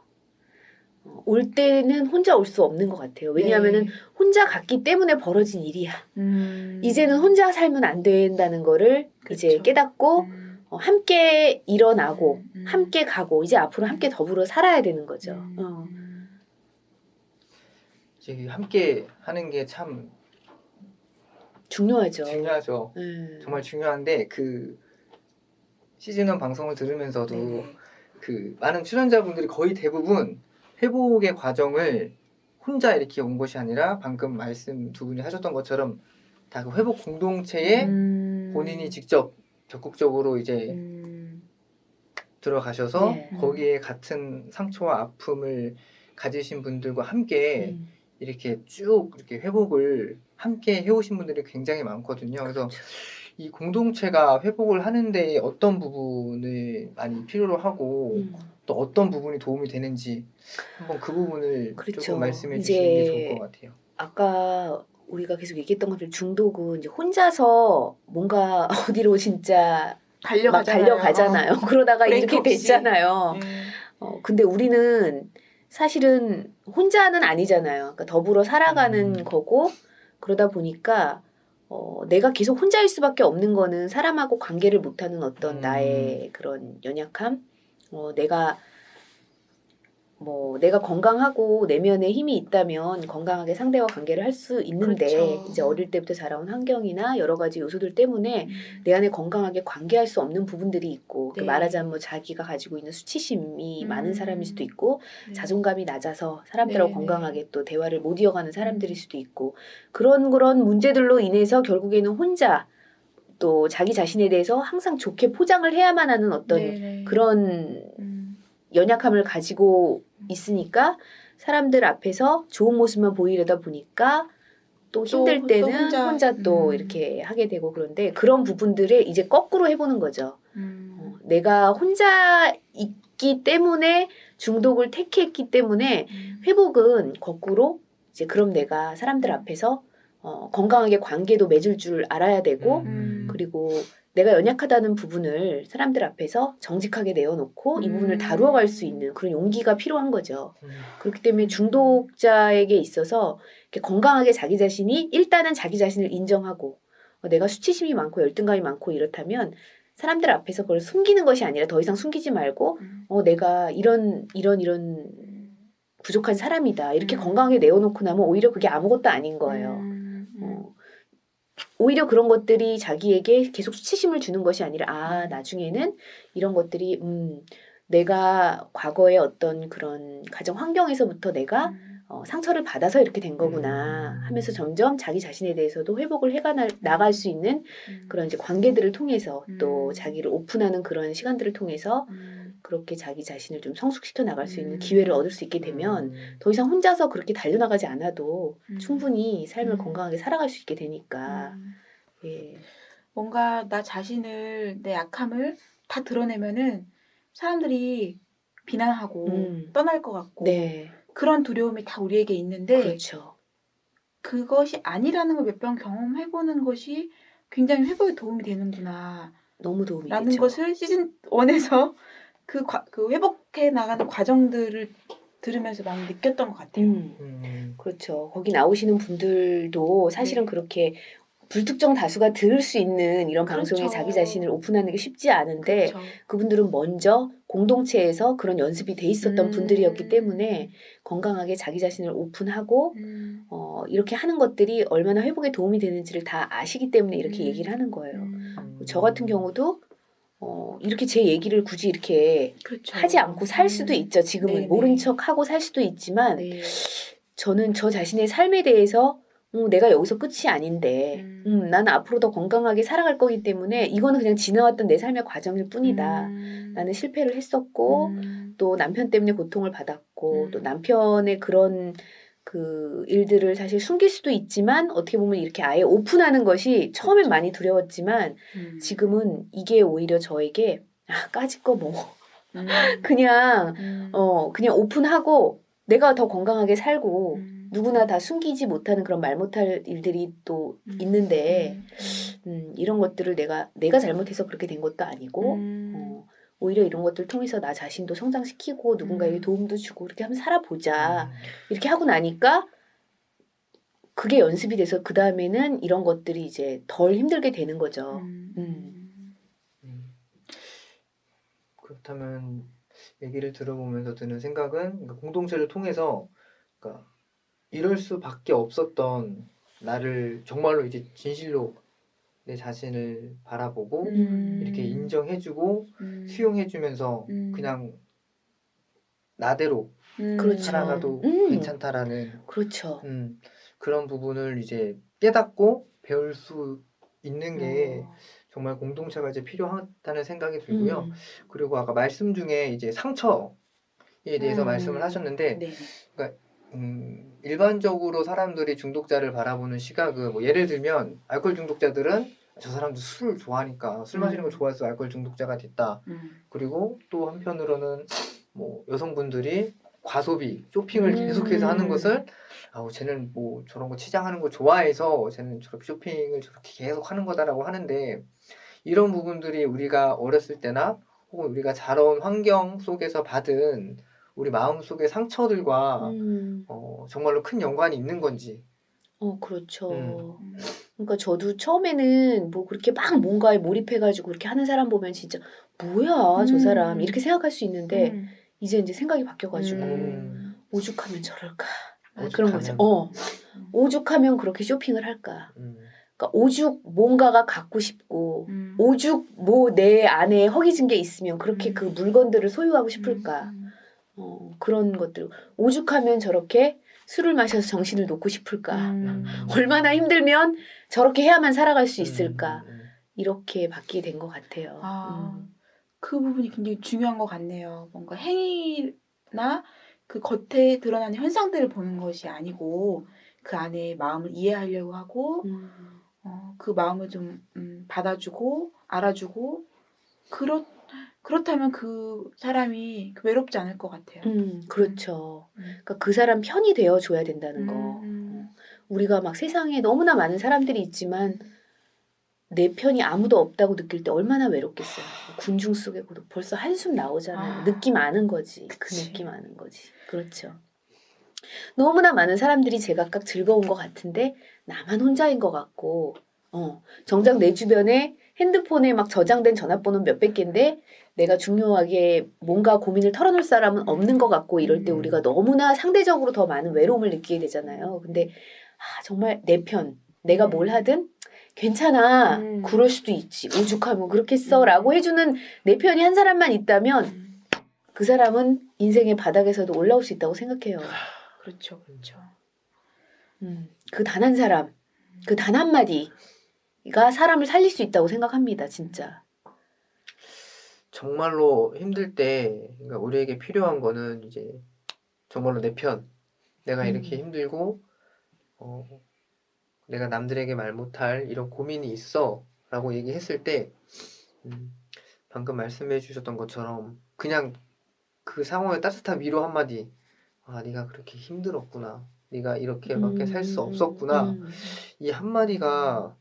올 때는 혼자 올 수 없는 것 같아요. 왜냐하면은 혼자 갔기 때문에 벌어진 일이야. 이제는 혼자 살면 안 된다는 거를 이제 그쵸. 깨닫고 함께 일어나고 음. 함께 가고 이제 앞으로 함께 더불어 살아야 되는 거죠. 이제 함께 하는 게 참 중요하죠. 중요하죠. 정말 중요한데 그 시즌1 방송을 들으면서도 네네. 그 많은 출연자분들이 거의 대부분 회복의 과정을 혼자 이렇게 온 것이 아니라 방금 말씀 두 분이 하셨던 것처럼 다 그 회복 공동체에 본인이 직접 적극적으로 이제 들어가셔서 네. 거기에 같은 상처와 아픔을 가지신 분들과 함께 이렇게 쭉 이렇게 회복을 함께 해오신 분들이 굉장히 많거든요. 그래서 그렇죠. 이 공동체가 회복을 하는데 어떤 부분을 많이 필요로 하고 또 어떤 부분이 도움이 되는지 한번 그 부분을 그렇죠. 조금 말씀해 주시는 게 좋을 것 같아요. 아까 우리가 계속 얘기했던 것처럼 중독은 이제 혼자서 뭔가 어디로 진짜 막 달려가잖아요. 그러다가 브레이크 이렇게 없이. 됐잖아요. 근데 우리는 사실은 혼자는 아니잖아요. 그러니까 더불어 살아가는 거고 그러다 보니까 내가 계속 혼자일 수밖에 없는 거는 사람하고 관계를 못하는 어떤 나의 그런 연약함, 내가 건강하고 내면에 힘이 있다면 건강하게 상대와 관계를 할 수 있는데 그렇죠. 이제 어릴 때부터 자라온 환경이나 여러 가지 요소들 때문에 내 안에 건강하게 관계할 수 없는 부분들이 있고 네. 말하자면 뭐 자기가 가지고 있는 수치심이 많은 사람일 수도 있고 네. 자존감이 낮아서 사람들하고 네, 건강하게 또 대화를 못 이어가는 사람들일 수도 있고 그런 문제들로 인해서 결국에는 혼자 또 자기 자신에 대해서 항상 좋게 포장을 해야만 하는 어떤 네. 그런 연약함을 가지고 있으니까 사람들 앞에서 좋은 모습만 보이려다 보니까 또 힘들 또 때는 혼자 또 이렇게 하게 되고 그런데 그런 부분들을 이제 거꾸로 해보는 거죠. 내가 혼자 있기 때문에 중독을 택했기 때문에 회복은 거꾸로 이제 그럼 내가 사람들 앞에서 건강하게 관계도 맺을 줄 알아야 되고 그리고 내가 연약하다는 부분을 사람들 앞에서 정직하게 내어놓고 이 부분을 다루어갈 수 있는 그런 용기가 필요한 거죠. 그렇기 때문에 중독자에게 있어서 이렇게 건강하게 자기 자신이 일단은 자기 자신을 인정하고 내가 수치심이 많고 열등감이 많고 이렇다면 사람들 앞에서 그걸 숨기는 것이 아니라 더 이상 숨기지 말고 내가 이런 부족한 사람이다. 이렇게 건강하게 내어놓고 나면 오히려 그게 아무것도 아닌 거예요. 오히려 그런 것들이 자기에게 계속 수치심을 주는 것이 아니라 나중에는 이런 것들이 내가 과거의 어떤 그런 가정 환경에서부터 내가 상처를 받아서 이렇게 된 거구나 하면서 점점 자기 자신에 대해서도 회복을 해가 나갈 수 있는 그런 이제 관계들을 통해서 또 자기를 오픈하는 그런 시간들을 통해서 그렇게 자기 자신을 좀 성숙시켜 나갈 수 있는 기회를 얻을 수 있게 되면 더 이상 혼자서 그렇게 달려나가지 않아도 충분히 삶을 건강하게 살아갈 수 있게 되니까 예. 뭔가 나 자신을 내 약함을 다 드러내면은 사람들이 비난하고 떠날 것 같고 네. 그런 두려움이 다 우리에게 있는데 그렇죠. 그것이 아니라는 걸 몇 번 경험해보는 것이 굉장히 회복에 도움이 되는구나 너무 도움이 라는 되죠. 것을 시즌 1에서 그 회복해 나가는 과정들을 들으면서 많이 느꼈던 것 같아요. 그렇죠. 거기 나오시는 분들도 사실은 네. 그렇게 불특정 다수가 들을 수 있는 이런 그렇죠. 방송에 자기 자신을 오픈하는 게 쉽지 않은데 그렇죠. 그분들은 먼저 공동체에서 그런 연습이 돼 있었던 분들이었기 때문에 건강하게 자기 자신을 오픈하고 이렇게 하는 것들이 얼마나 회복에 도움이 되는지를 다 아시기 때문에 이렇게 얘기를 하는 거예요. 저 같은 경우도 이렇게 제 얘기를 굳이 이렇게 그렇죠. 하지 않고 살 수도 있죠. 지금은 네네. 모른 척 하고 살 수도 있지만 네. 저는 저 자신의 삶에 대해서 내가 여기서 끝이 아닌데 나는 앞으로 더 건강하게 살아갈 거기 때문에 이거는 그냥 지나왔던 내 삶의 과정일 뿐이다. 나는 실패를 했었고 또 남편 때문에 고통을 받았고 또 남편의 그런 그 일들을 사실 숨길 수도 있지만 어떻게 보면 이렇게 아예 오픈하는 것이 처음엔 많이 두려웠지만 지금은 이게 오히려 저에게 까짓 거 뭐 그냥 그냥 오픈하고 내가 더 건강하게 살고 누구나 다 숨기지 못하는 그런 말 못할 일들이 또 있는데 이런 것들을 내가 잘못해서 그렇게 된 것도 아니고 오히려 이런 것들 통해서 나 자신도 성장시키고 누군가에게 도움도 주고 이렇게 한번 살아보자 이렇게 하고 나니까 그게 연습이 돼서 그 다음에는 이런 것들이 이제 덜 힘들게 되는 거죠. 그렇다면 얘기를 들어보면서 드는 생각은 그러니까 공동체를 통해서 그러니까 이럴 수밖에 없었던 나를 정말로 이제 진실로 내 자신을 바라보고 이렇게 인정해주고 수용해주면서 그냥 나대로 그렇죠. 살아가도 괜찮다라는 그렇죠. 그런 부분을 이제 깨닫고 배울 수 있는 게 정말 공동체가 이제 필요하다는 생각이 들고요. 그리고 아까 말씀 중에 이제 상처에 대해서 말씀을 하셨는데, 네. 그러니까 일반적으로 사람들이 중독자를 바라보는 시각은 뭐 예를 들면 알코올 중독자들은 저 사람도 술을 좋아하니까 술 마시는 걸 좋아해서 알코올 중독자가 됐다. 그리고 또 한편으로는 뭐 여성분들이 과소비, 쇼핑을 계속해서 하는 것을 쟤는 뭐 저런 거 치장하는 거 좋아해서 쟤는 저렇게 쇼핑을 저렇게 계속 하는 거다라고 하는데 이런 부분들이 우리가 어렸을 때나 혹은 우리가 자라온 환경 속에서 받은 우리 마음속의 상처들과 정말로 큰 연관이 있는 건지. 그렇죠. 그러니까 저도 처음에는 뭐 그렇게 막 뭔가에 몰입해가지고 그렇게 하는 사람 보면 진짜 뭐야 저 사람 이렇게 생각할 수 있는데 이제 생각이 바뀌어가지고 오죽하면 저럴까 그런 거죠. 오죽하면 그렇게 쇼핑을 할까. 그러니까 오죽 뭔가가 갖고 싶고 오죽 뭐 내 안에 허기진 게 있으면 그렇게 그 물건들을 소유하고 싶을까. 그런 것들. 오죽하면 저렇게 술을 마셔서 정신을 놓고 싶을까. 얼마나 힘들면 저렇게 해야만 살아갈 수 있을까. 이렇게 바뀌게 된 것 같아요. 그 부분이 굉장히 중요한 것 같네요. 뭔가 행위나 그 겉에 드러나는 현상들을 보는 것이 아니고 그 안에 마음을 이해하려고 하고 그 마음을 좀 받아주고 알아주고 그렇다면 그 사람이 외롭지 않을 것 같아요. 그렇죠. 그러니까 그 사람 편이 되어줘야 된다는 거. 우리가 막 세상에 너무나 많은 사람들이 있지만 내 편이 아무도 없다고 느낄 때 얼마나 외롭겠어요. 군중 속에 벌써 한숨 나오잖아요. 느낌 아는 거지. 그치. 그 느낌 아는 거지. 그렇죠. 너무나 많은 사람들이 제각각 즐거운 것 같은데 나만 혼자인 것 같고 정작 내 주변에 핸드폰에 막 저장된 전화번호 몇백 개인데 내가 중요하게 뭔가 고민을 털어놓을 사람은 없는 것 같고 이럴 때 우리가 너무나 상대적으로 더 많은 외로움을 느끼게 되잖아요. 근데 정말 내 편, 내가 뭘 하든 괜찮아. 그럴 수도 있지. 오죽하면 그렇겠어. 라고 해주는 내 편이 한 사람만 있다면 그 사람은 인생의 바닥에서도 올라올 수 있다고 생각해요. 그렇죠. 그렇죠. 그 단 한 사람, 그 단 한마디가 사람을 살릴 수 있다고 생각합니다. 진짜. 정말로 힘들 때 그러니까 우리에게 필요한 거는 이제 정말로 내 편. 내가 이렇게 힘들고 내가 남들에게 말 못할 이런 고민이 있어 라고 얘기했을 때 방금 말씀해 주셨던 것처럼 그냥 그 상황에 따뜻한 위로 한마디 네가 그렇게 힘들었구나 네가 이렇게밖에 살 수 없었구나 이 한마디가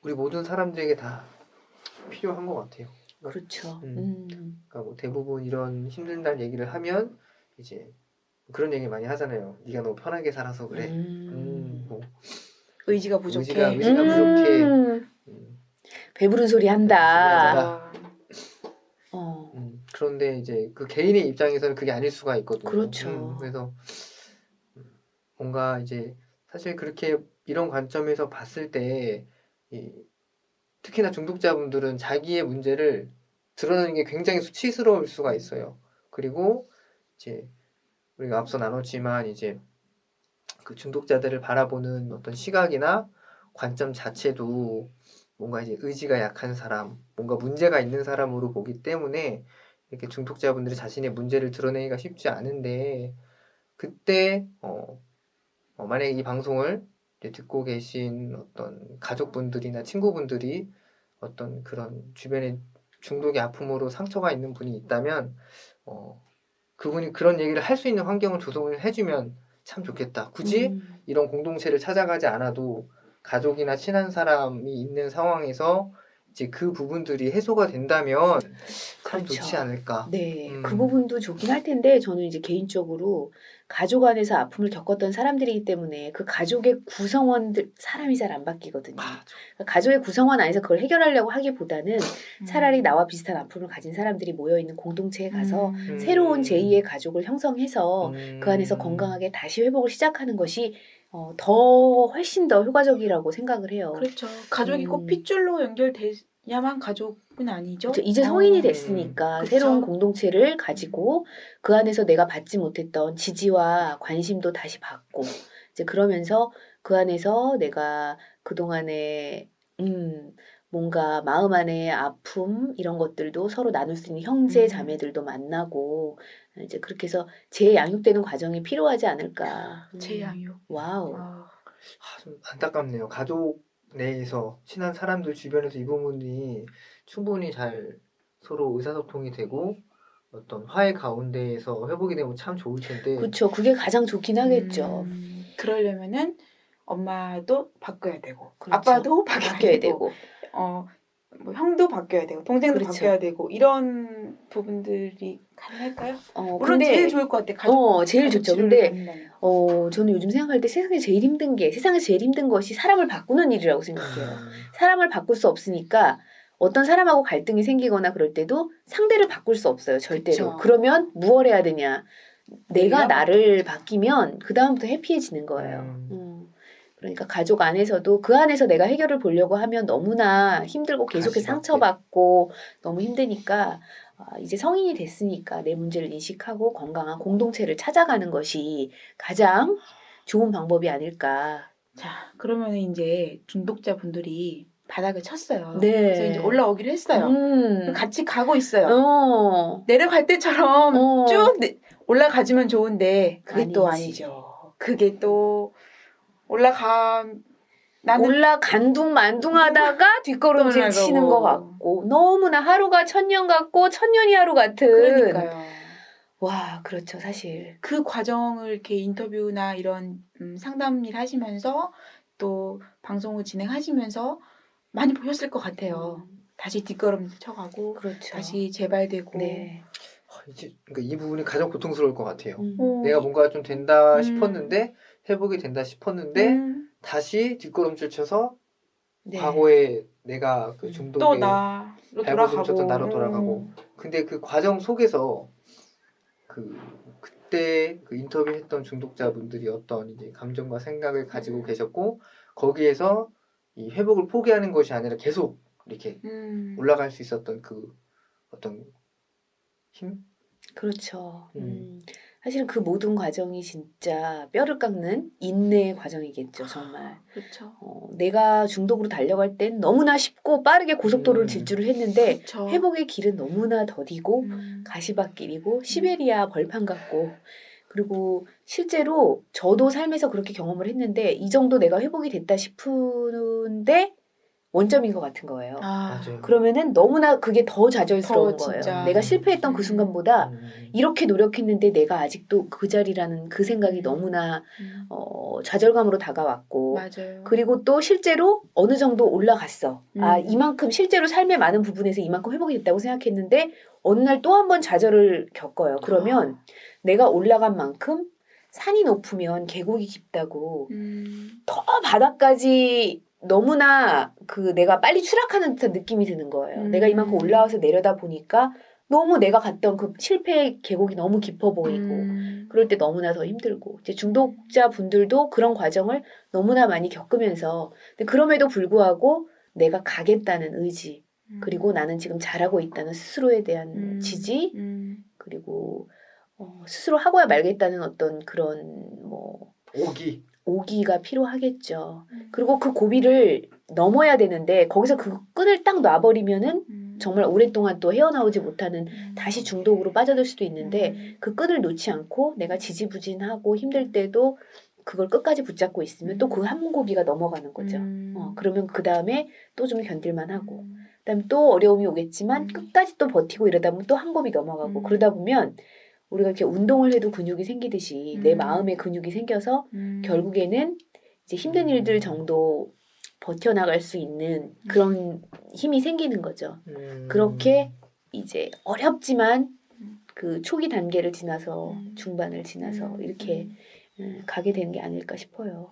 우리 모든 사람들에게 다 필요한 것 같아요. 그렇죠. 그러니까 뭐 대부분 이런 힘든다는 얘기를 하면 이제 그런 얘기 많이 하잖아요. 네가 너무 편하게 살아서 그래. 뭐 의지가 부족해. 의지가 부족해. 배부른 소리 한다. 한다. 그런데 이제 그 개인의 입장에서는 그게 아닐 수가 있거든요. 그렇죠. 그래서 뭔가 이제 사실 그렇게 이런 관점에서 봤을 때 특히나 중독자분들은 자기의 문제를 드러내는 게 굉장히 수치스러울 수가 있어요. 그리고 이제 우리가 앞서 나눴지만 이제 그 중독자들을 바라보는 어떤 시각이나 관점 자체도 뭔가 이제 의지가 약한 사람, 뭔가 문제가 있는 사람으로 보기 때문에 이렇게 중독자분들이 자신의 문제를 드러내기가 쉽지 않은데 그때 만약에 이 방송을 듣고 계신 어떤 가족분들이나 친구분들이 어떤 그런 주변에 중독의 아픔으로 상처가 있는 분이 있다면 그분이 그런 얘기를 할 수 있는 환경을 조성을 해주면 참 좋겠다. 굳이 이런 공동체를 찾아가지 않아도 가족이나 친한 사람이 있는 상황에서 이제 그 부분들이 해소가 된다면 참 그렇죠. 좋지 않을까. 네, 그 부분도 좋긴 할 텐데 저는 이제 개인적으로 가족 안에서 아픔을 겪었던 사람들이기 때문에 그 가족의 구성원들 사람이 잘 안 바뀌거든요. 그러니까 가족의 구성원 안에서 그걸 해결하려고 하기보다는 차라리 나와 비슷한 아픔을 가진 사람들이 모여 있는 공동체에 가서 새로운 제2의 가족을 형성해서 그 안에서 건강하게 다시 회복을 시작하는 것이 더 훨씬 더 효과적이라고 생각을 해요. 그렇죠. 가족이 꼭 핏줄로 연결돼야만 가족은 아니죠. 그렇죠. 이제 성인이 됐으니까 그쵸. 새로운 공동체를 가지고 그 안에서 내가 받지 못했던 지지와 관심도 다시 받고 이제 그러면서 그 안에서 내가 그동안에 뭔가 마음 안의 아픔 이런 것들도 서로 나눌 수 있는 형제 자매들도 만나고 이제 그렇게 해서 재양육되는 과정이 필요하지 않을까. 재양육. 와우. 좀 안타깝네요. 가족 내에서 친한 사람들 주변에서 이 부분이 충분히 잘 서로 의사소통이 되고 어떤 화해 가운데에서 회복이 되면 참 좋을 텐데. 그렇죠. 그게 가장 좋긴 하겠죠. 그러려면은 엄마도 바뀌어야 되고, 그렇죠. 아빠도 바뀌어야 되고, 되고. 뭐 형도 바뀌어야 되고, 동생도 그렇죠. 바뀌어야 되고, 이런 부분들이 가능할까요? 물론 근데 제일 좋을 것 같아. 가족, 제일 가족 좋죠. 치료를 근데 받는다면. 저는 요즘 생각할 때 세상에서 제일 힘든 것이 사람을 바꾸는 일이라고 생각해요. 사람을 바꿀 수 없으니까 어떤 사람하고 갈등이 생기거나 그럴 때도 상대를 바꿀 수 없어요. 절대로. 그쵸. 그러면 무엇 해야 되냐. 내가 내가 나를 바뀌면 그 다음부터 해피해지는 거예요. 그러니까 가족 안에서도 그 안에서 내가 해결을 보려고 하면 너무나 힘들고 계속해서 가시밭길. 상처받고 너무 힘드니까 이제 성인이 됐으니까 내 문제를 인식하고 건강한 공동체를 찾아가는 것이 가장 좋은 방법이 아닐까. 자, 그러면 이제 중독자 분들이 바닥을 쳤어요. 네. 그래서 이제 올라오기로 했어요. 같이 가고 있어요. 내려갈 때처럼 쭉 올라가지면 좋은데 그게 또 아니지. 아니죠. 그게 또 나는 올라간둥만둥하다가 뒷걸음질 또 치는 올라가고. 것 같고 너무나 하루가 천년 같고 천년이 하루 같은. 그러니까요. 와, 그렇죠, 사실. 그 과정을 이렇게 인터뷰나 이런 상담 일 하시면서 또 방송을 진행하시면서 많이 보셨을 것 같아요. 다시 뒷걸음질 쳐가고 그렇죠. 다시 재발되고. 네. 이제 그러니까 이 부분이 가장 고통스러울 것 같아요. 어, 내가 뭔가 좀 된다 음. 싶었는데 회복이 된다 싶었는데 다시 뒷걸음질 쳐서 네. 과거에 내가 그 또 중독에 나로 발버둥 쳤던 돌아가고. 나로 돌아가고. 근데 그 과정 속에서 그때 그 인터뷰했던 중독자분들이 어떤 이제 감정과 생각을 가지고 계셨고 거기에서 이 회복을 포기하는 것이 아니라 계속 이렇게 올라갈 수 있었던 그 어떤 힘? 그렇죠. 사실은 그 모든 과정이 진짜 뼈를 깎는 인내의 과정이겠죠, 정말. 그렇죠. 내가 중독으로 달려갈 땐 너무나 쉽고 빠르게 고속도로를 질주를 했는데 그렇죠. 회복의 길은 너무나 더디고 가시밭길이고 시베리아 벌판 같고 그리고 실제로 저도 삶에서 그렇게 경험을 했는데 이 정도 내가 회복이 됐다 싶은데 원점인 것 같은 거예요. 맞아요. 그러면은 너무나 그게 더 좌절스러운 더 거예요. 진짜. 내가 실패했던 그 순간보다 이렇게 노력했는데 내가 아직도 그 자리라는 그 생각이 너무나 좌절감으로 다가왔고 맞아요. 그리고 또 실제로 어느 정도 올라갔어. 이만큼 실제로 삶의 많은 부분에서 이만큼 회복이 됐다고 생각했는데 어느 날 또 한 번 좌절을 겪어요. 그러면 내가 올라간 만큼 산이 높으면 계곡이 깊다고 더 바닥까지 너무나 내가 빨리 추락하는 듯한 느낌이 드는 거예요. 내가 이만큼 올라와서 내려다 보니까 너무 내가 갔던 그 실패의 계곡이 너무 깊어 보이고 그럴 때 너무나 더 힘들고 이제 중독자 분들도 그런 과정을 너무나 많이 겪으면서 근데 그럼에도 불구하고 내가 가겠다는 의지 그리고 나는 지금 잘하고 있다는 스스로에 대한 지지 그리고 스스로 하고야 말겠다는 어떤 그런 뭐 오기가 필요하겠죠. 그리고 그 고비를 넘어야 되는데 거기서 그 끈을 딱 놔버리면은 정말 오랫동안 또 헤어나오지 못하는 다시 중독으로 빠져들 수도 있는데 그 끈을 놓지 않고 내가 지지부진하고 힘들 때도 그걸 끝까지 붙잡고 있으면 또 그 한 고비가 넘어가는 거죠. 그러면 그 다음에 또 좀 견딜만 하고 그다음에 또 어려움이 오겠지만 끝까지 또 버티고 이러다 보면 또 한 고비 넘어가고 그러다 보면 우리가 이렇게 운동을 해도 근육이 생기듯이 내 마음의 근육이 생겨서 결국에는 이제 힘든 일들 정도 버텨나갈 수 있는 그런 힘이 생기는 거죠. 그렇게 이제 어렵지만 그 초기 단계를 지나서 중반을 지나서 이렇게 가게 되는 게 아닐까 싶어요.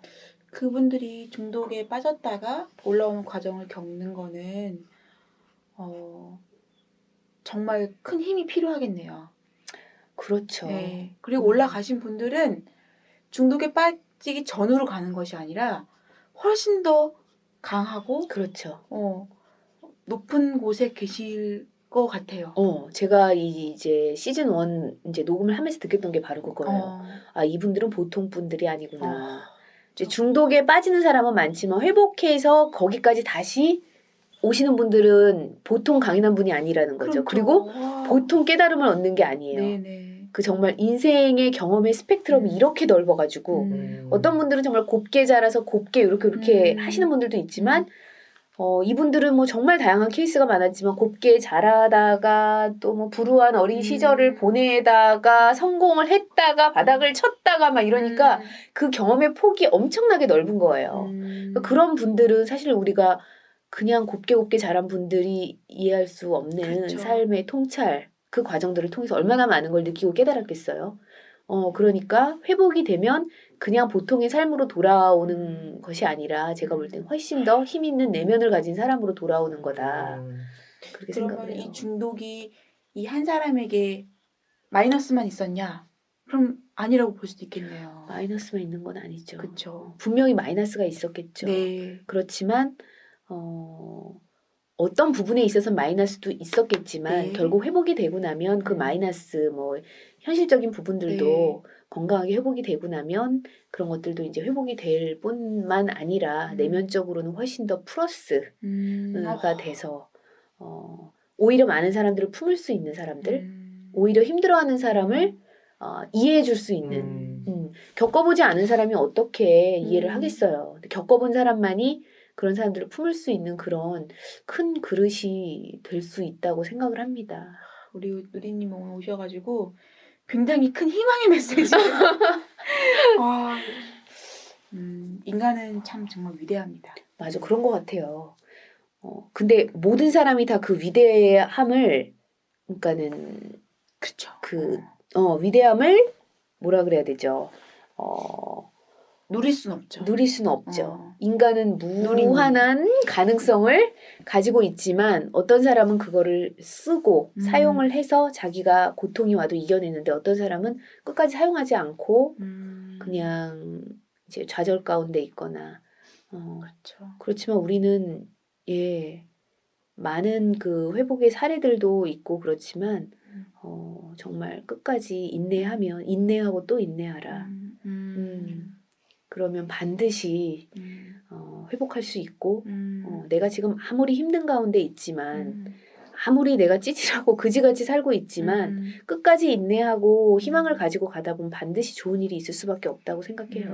그분들이 중독에 빠졌다가 올라오는 과정을 겪는 거는 정말 큰 힘이 필요하겠네요. 그렇죠. 네. 그리고 올라가신 분들은 중독에 빠지기 전으로 가는 것이 아니라 훨씬 더 강하고 그렇죠. 높은 곳에 계실 것 같아요. 제가 이제 시즌 1 이제 녹음을 하면서 느꼈던 게 바로 그거예요. 이분들은 보통 분들이 아니구나. 이제 중독에 빠지는 사람은 많지만 회복해서 거기까지 다시 오시는 분들은 보통 강인한 분이 아니라는 거죠. 그렇죠. 그리고 보통 깨달음을 얻는 게 아니에요. 네네. 그 정말 인생의 경험의 스펙트럼이 이렇게 넓어가지고 어떤 분들은 정말 곱게 자라서 곱게 이렇게 하시는 분들도 있지만 이분들은 뭐 정말 다양한 케이스가 많았지만 곱게 자라다가 또 뭐 불우한 어린 시절을 보내다가 성공을 했다가 바닥을 쳤다가 막 이러니까 그 경험의 폭이 엄청나게 넓은 거예요. 그러니까 그런 분들은 사실 우리가 그냥 곱게 자란 분들이 이해할 수 없는 그렇죠. 삶의 통찰, 그 과정들을 통해서 얼마나 많은 걸 느끼고 깨달았겠어요. 그러니까 회복이 되면 그냥 보통의 삶으로 돌아오는 것이 아니라 제가 볼 땐 훨씬 더 힘 있는 내면을 가진 사람으로 돌아오는 거다. 그렇게 생각을 그러면 해요. 이 중독이 이 한 사람에게 마이너스만 있었냐? 그럼 아니라고 볼 수도 있겠네요. 마이너스만 있는 건 아니죠. 그렇죠. 분명히 마이너스가 있었겠죠. 네. 그렇지만 어떤 부분에 있어서 마이너스도 있었겠지만 네. 결국 회복이 되고 나면 그 마이너스 뭐 현실적인 부분들도 건강하게 회복이 되고 나면 그런 것들도 이제 회복이 될 뿐만 아니라 내면적으로는 훨씬 더 플러스가 돼서 오히려 많은 사람들을 품을 수 있는 사람들, 오히려 힘들어하는 사람을 이해해 줄 수 있는 겪어보지 않은 사람이 어떻게 이해를 하겠어요. 근데 겪어본 사람만이 그런 사람들을 품을 수 있는 그런 큰 그릇이 될 수 있다고 생각을 합니다. 우리 누리님 오늘 오셔가지고 굉장히 큰 희망의 메시지. 와, 인간은 참 정말 위대합니다. 맞아, 그런 것 같아요. 근데 모든 사람이 다 그 위대함을, 그러니까는 그렇죠. 위대함을 뭐라 그래야 되죠? 누릴 순 없죠. 누릴 수는 없죠. 인간은 누리는. 무한한 가능성을 가지고 있지만 어떤 사람은 그거를 쓰고 사용을 해서 자기가 고통이 와도 이겨내는데 어떤 사람은 끝까지 사용하지 않고 그냥 이제 좌절 가운데 있거나 그렇죠. 그렇지만 우리는 많은 그 회복의 사례들도 있고 그렇지만 정말 끝까지 인내하고 또 인내하라. 그러면 반드시 회복할 수 있고 내가 지금 아무리 힘든 가운데 있지만 아무리 내가 찌질하고 그지같이 살고 있지만 끝까지 인내하고 희망을 가지고 가다 보면 반드시 좋은 일이 있을 수밖에 없다고 생각해요.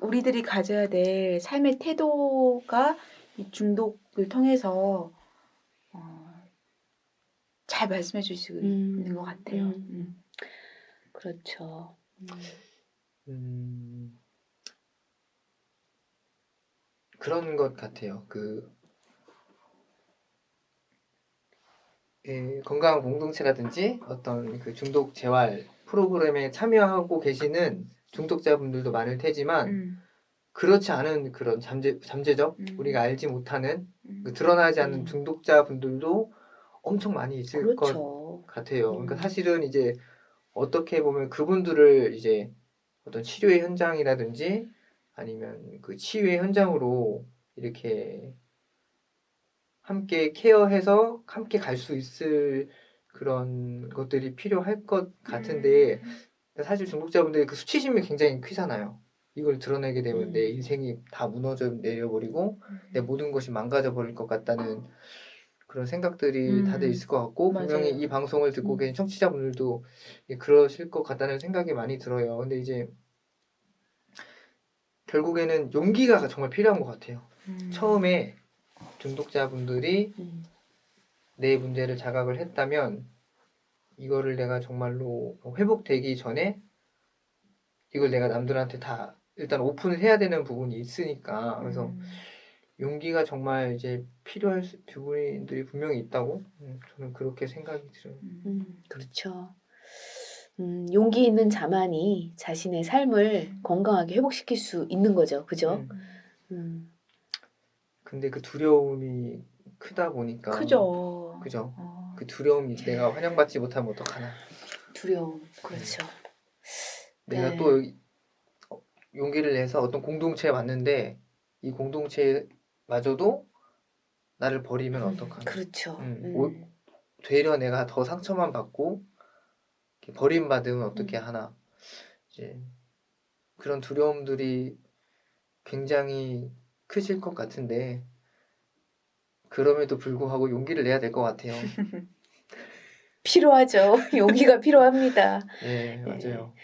우리들이 가져야 될 삶의 태도가 이 중독을 통해서 잘 말씀해 주시고 있는 것 같아요. 그렇죠. 그런 것 같아요. 건강 공동체라든지 어떤 그 중독 재활 프로그램에 참여하고 계시는 중독자분들도 많을 테지만 그렇지 않은 그런 잠재적 우리가 알지 못하는 드러나지 않는 중독자분들도 엄청 많이 있을 그렇죠. 것 같아요. 그러니까 사실은 이제 어떻게 보면 그분들을 이제 어떤 치료의 현장이라든지 아니면 그 치유의 현장으로 이렇게 함께 케어해서 함께 갈 수 있을 그런 것들이 필요할 것 같은데 사실 중독자분들이 그 수치심이 굉장히 크잖아요. 이걸 드러내게 되면 내 인생이 다 무너져 내려버리고 내 모든 것이 망가져 버릴 것 같다는 그런 생각들이 다들 있을 것 같고 분명히 이 방송을 듣고 계신 청취자분들도 그러실 것 같다는 생각이 많이 들어요. 근데 이제 결국에는 용기가 정말 필요한 것 같아요. 처음에 중독자분들이 내 문제를 자각을 했다면 이거를 내가 정말로 회복되기 전에 이걸 내가 남들한테 다 일단 오픈을 해야 되는 부분이 있으니까 그래서 용기가 정말 이제 필요할 부분들이 분명히 있다고 저는 그렇게 생각이 들어요. 그렇죠. 용기 있는 자만이 자신의 삶을 건강하게 회복시킬 수 있는 거죠. 그죠? 근데 그 두려움이 크다 보니까 크죠. 그죠? 그 두려움이 내가 환영받지 못하면 어떡하나. 두려움. 그렇죠. 내가 또 용기를 내서 어떤 공동체에 왔는데 이 공동체마저도 나를 버리면 어떡하나. 그렇죠. 되려 내가 더 상처만 받고 버림받으면 어떻게 하나. 이제 그런 두려움들이 굉장히 크실 것 같은데 그럼에도 불구하고 용기를 내야 될 것 같아요. 필요하죠. 용기가 필요합니다. 네, 맞아요.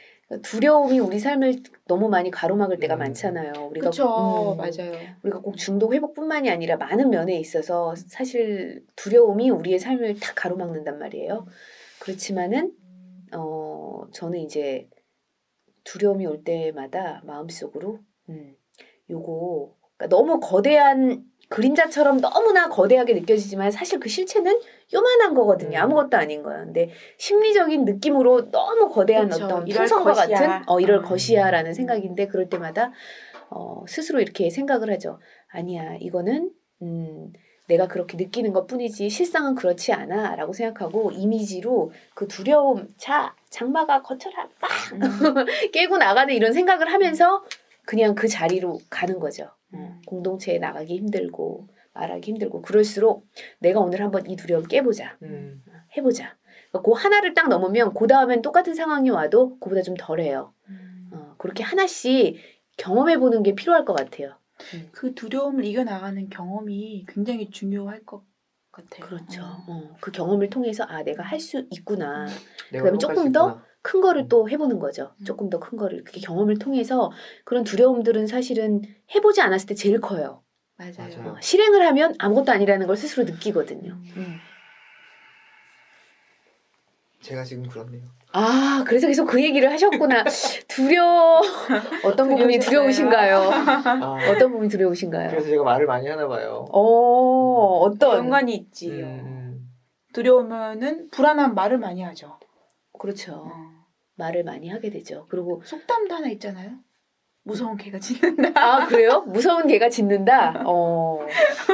두려움이 우리 삶을 너무 많이 가로막을 때가 음. 많잖아요. 그렇죠. 맞아요. 우리가 꼭 중독 회복뿐만이 아니라 많은 면에 있어서 사실 두려움이 우리의 삶을 다 가로막는단 말이에요. 그렇지만은 저는 이제 두려움이 올 때마다 마음속으로 요거 그러니까 너무 거대한 그림자처럼 너무나 거대하게 느껴지지만 사실 그 실체는 요만한 거거든요. 아무것도 아닌 거예요. 근데 심리적인 느낌으로 너무 거대한 그쵸. 어떤 이럴 풍선과 것이야. 같은 이럴 것이야라는 생각인데 그럴 때마다 스스로 이렇게 생각을 하죠. 아니야, 이거는 내가 그렇게 느끼는 것뿐이지 실상은 그렇지 않아라고 생각하고 이미지로 그 두려움, 장마가 거쳐라 막 깨고 나가는 이런 생각을 하면서 그냥 그 자리로 가는 거죠. 공동체에 나가기 힘들고 말하기 힘들고 그럴수록 내가 오늘 한번 이 두려움 깨보자. 해보자. 그 하나를 딱 넘으면 그 다음엔 똑같은 상황이 와도 그보다 좀 덜해요. 그렇게 하나씩 경험해보는 게 필요할 것 같아요. 그 두려움을 이겨나가는 경험이 굉장히 중요할 것 같아요. 그렇죠. 그 경험을 통해서 내가 할 수 있구나. 내가 그다음에 회복할 조금 수 더 있구나. 큰 거를 또 해보는 거죠. 조금 더 큰 거를 그렇게 경험을 통해서 그런 두려움들은 사실은 해보지 않았을 때 제일 커요. 맞아요. 실행을 하면 아무것도 아니라는 걸 스스로 느끼거든요. 제가 지금 그렇네요. 그래서 계속 그 얘기를 하셨구나. 어떤 부분이 두려우신가요? 어떤 부분이 두려우신가요? 그래서 제가 말을 많이 하나 봐요. 어떤? 연관이 있지요. 두려우면은 불안한 말을 많이 하죠. 그렇죠. 말을 많이 하게 되죠. 그리고 속담도 하나 있잖아요. 무서운 개가 짖는다. 그래요? 무서운 개가 짖는다?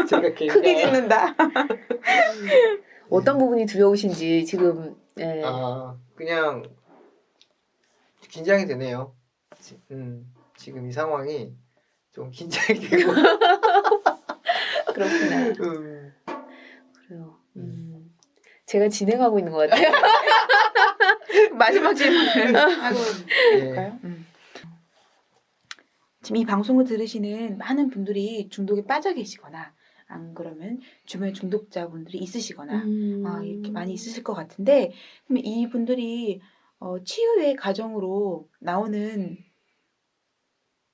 제가 크게 짖는다. 어떤 부분이 두려우신지 지금 그냥 긴장이 되네요. 지금 이 상황이 좀 긴장이 되고. 그렇구나. 그래요. 제가 진행하고 있는 것 같아요. 마지막 질문을 하고 볼까요? 지금 이 방송을 들으시는 많은 분들이 중독에 빠져 계시거나 안 그러면 주변에 중독자분들이 있으시거나 이렇게 많이 있으실 것 같은데 그럼 이분들이 치유의 과정으로 나오는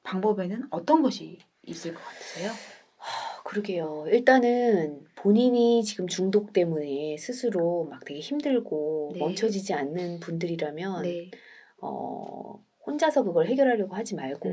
방법에는 어떤 것이 있을 것 같으세요? 그러게요. 일단은 본인이 지금 중독 때문에 스스로 막 되게 힘들고 네. 멈춰지지 않는 분들이라면 네. 혼자서 그걸 해결하려고 하지 말고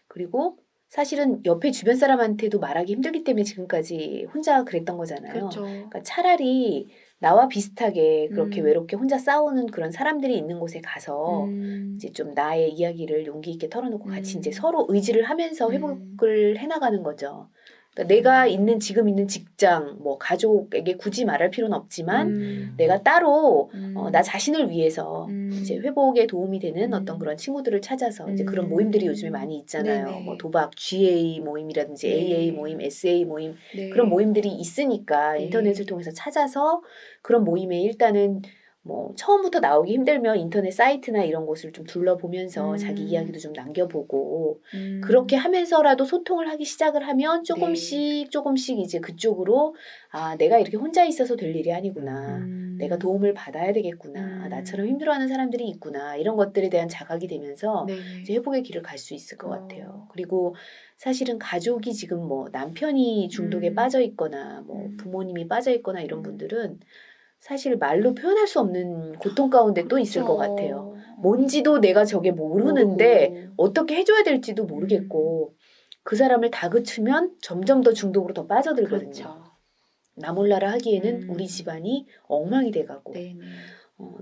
그리고 사실은 옆에 주변 사람한테도 말하기 힘들기 때문에 지금까지 혼자 그랬던 거잖아요. 그렇죠. 그러니까 차라리 나와 비슷하게 그렇게 음. 외롭게 혼자 싸우는 그런 사람들이 있는 곳에 가서 이제 좀 나의 이야기를 용기 있게 털어놓고 같이 이제 서로 의지를 하면서 회복을 해나가는 거죠. 그러니까 내가 지금 있는 직장, 뭐 가족에게 굳이 말할 필요는 없지만 내가 따로 나 자신을 위해서 이제 회복에 도움이 되는 어떤 그런 친구들을 찾아서 이제 그런 모임들이 요즘에 많이 있잖아요. 네네. 뭐 도박 GA 모임이라든지 네. AA 모임, SA 모임 네. 그런 모임들이 있으니까 네. 인터넷을 통해서 찾아서 그런 모임에 일단은 뭐 처음부터 나오기 힘들면 인터넷 사이트나 이런 곳을 좀 둘러보면서 자기 이야기도 좀 남겨보고 그렇게 하면서라도 소통을 하기 시작을 하면 조금씩 이제 그쪽으로 내가 이렇게 혼자 있어서 될 일이 아니구나. 내가 도움을 받아야 되겠구나. 나처럼 힘들어하는 사람들이 있구나. 이런 것들에 대한 자각이 되면서 이제 회복의 길을 갈 수 있을 것 같아요. 그리고 사실은 가족이 지금 뭐 남편이 중독에 빠져 있거나 뭐 부모님이 빠져 있거나 이런 분들은 사실 말로 표현할 수 없는 고통 가운데 또 있을 것 같아요. 뭔지도 내가 저게 모르는데 어떻게 해줘야 될지도 모르겠고 그 사람을 다그치면 점점 더 중독으로 더 빠져들거든요. 그렇죠. 나 몰라라 하기에는 우리 집안이 엉망이 돼가고 네네.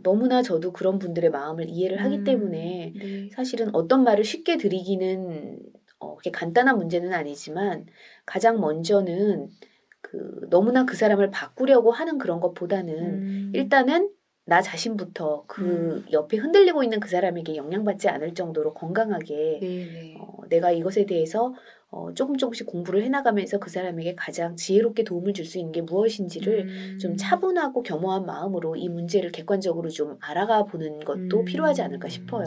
너무나 저도 그런 분들의 마음을 이해를 하기 때문에 네. 사실은 어떤 말을 쉽게 드리기는 그렇게 간단한 문제는 아니지만 가장 먼저는 너무나 그 사람을 바꾸려고 하는 그런 것보다는 일단은 나 자신부터 그 옆에 흔들리고 있는 그 사람에게 영향받지 않을 정도로 건강하게 네네. 내가 이것에 대해서 조금씩 공부를 해나가면서 그 사람에게 가장 지혜롭게 도움을 줄 수 있는 게 무엇인지를 좀 차분하고 겸허한 마음으로 이 문제를 객관적으로 좀 알아가 보는 것도 필요하지 않을까 싶어요.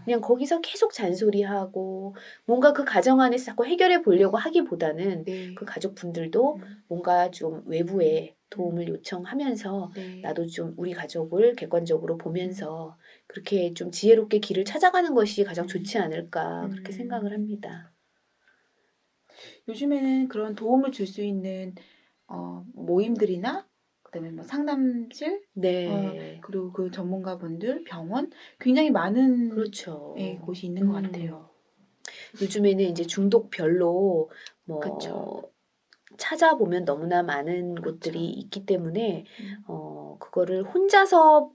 그냥 거기서 계속 잔소리하고 뭔가 그 가정 안에서 자꾸 해결해 보려고 하기보다는 네. 그 가족분들도 뭔가 좀 외부에 도움을 요청하면서 네. 나도 좀 우리 가족을 객관적으로 보면서 그렇게 좀 지혜롭게 길을 찾아가는 것이 가장 좋지 않을까 그렇게 음. 생각을 합니다. 요즘에는 그런 도움을 줄 수 있는 모임들이나 그다음에 뭐 상담실 네, 그리고 그 전문가분들 병원 굉장히 많은 그렇죠. 곳이 있는 것 음. 같아요. 요즘에는 이제 중독별로 뭐 그쵸. 찾아보면 너무나 많은 그쵸. 곳들이 있기 때문에 음. 그거를 혼자서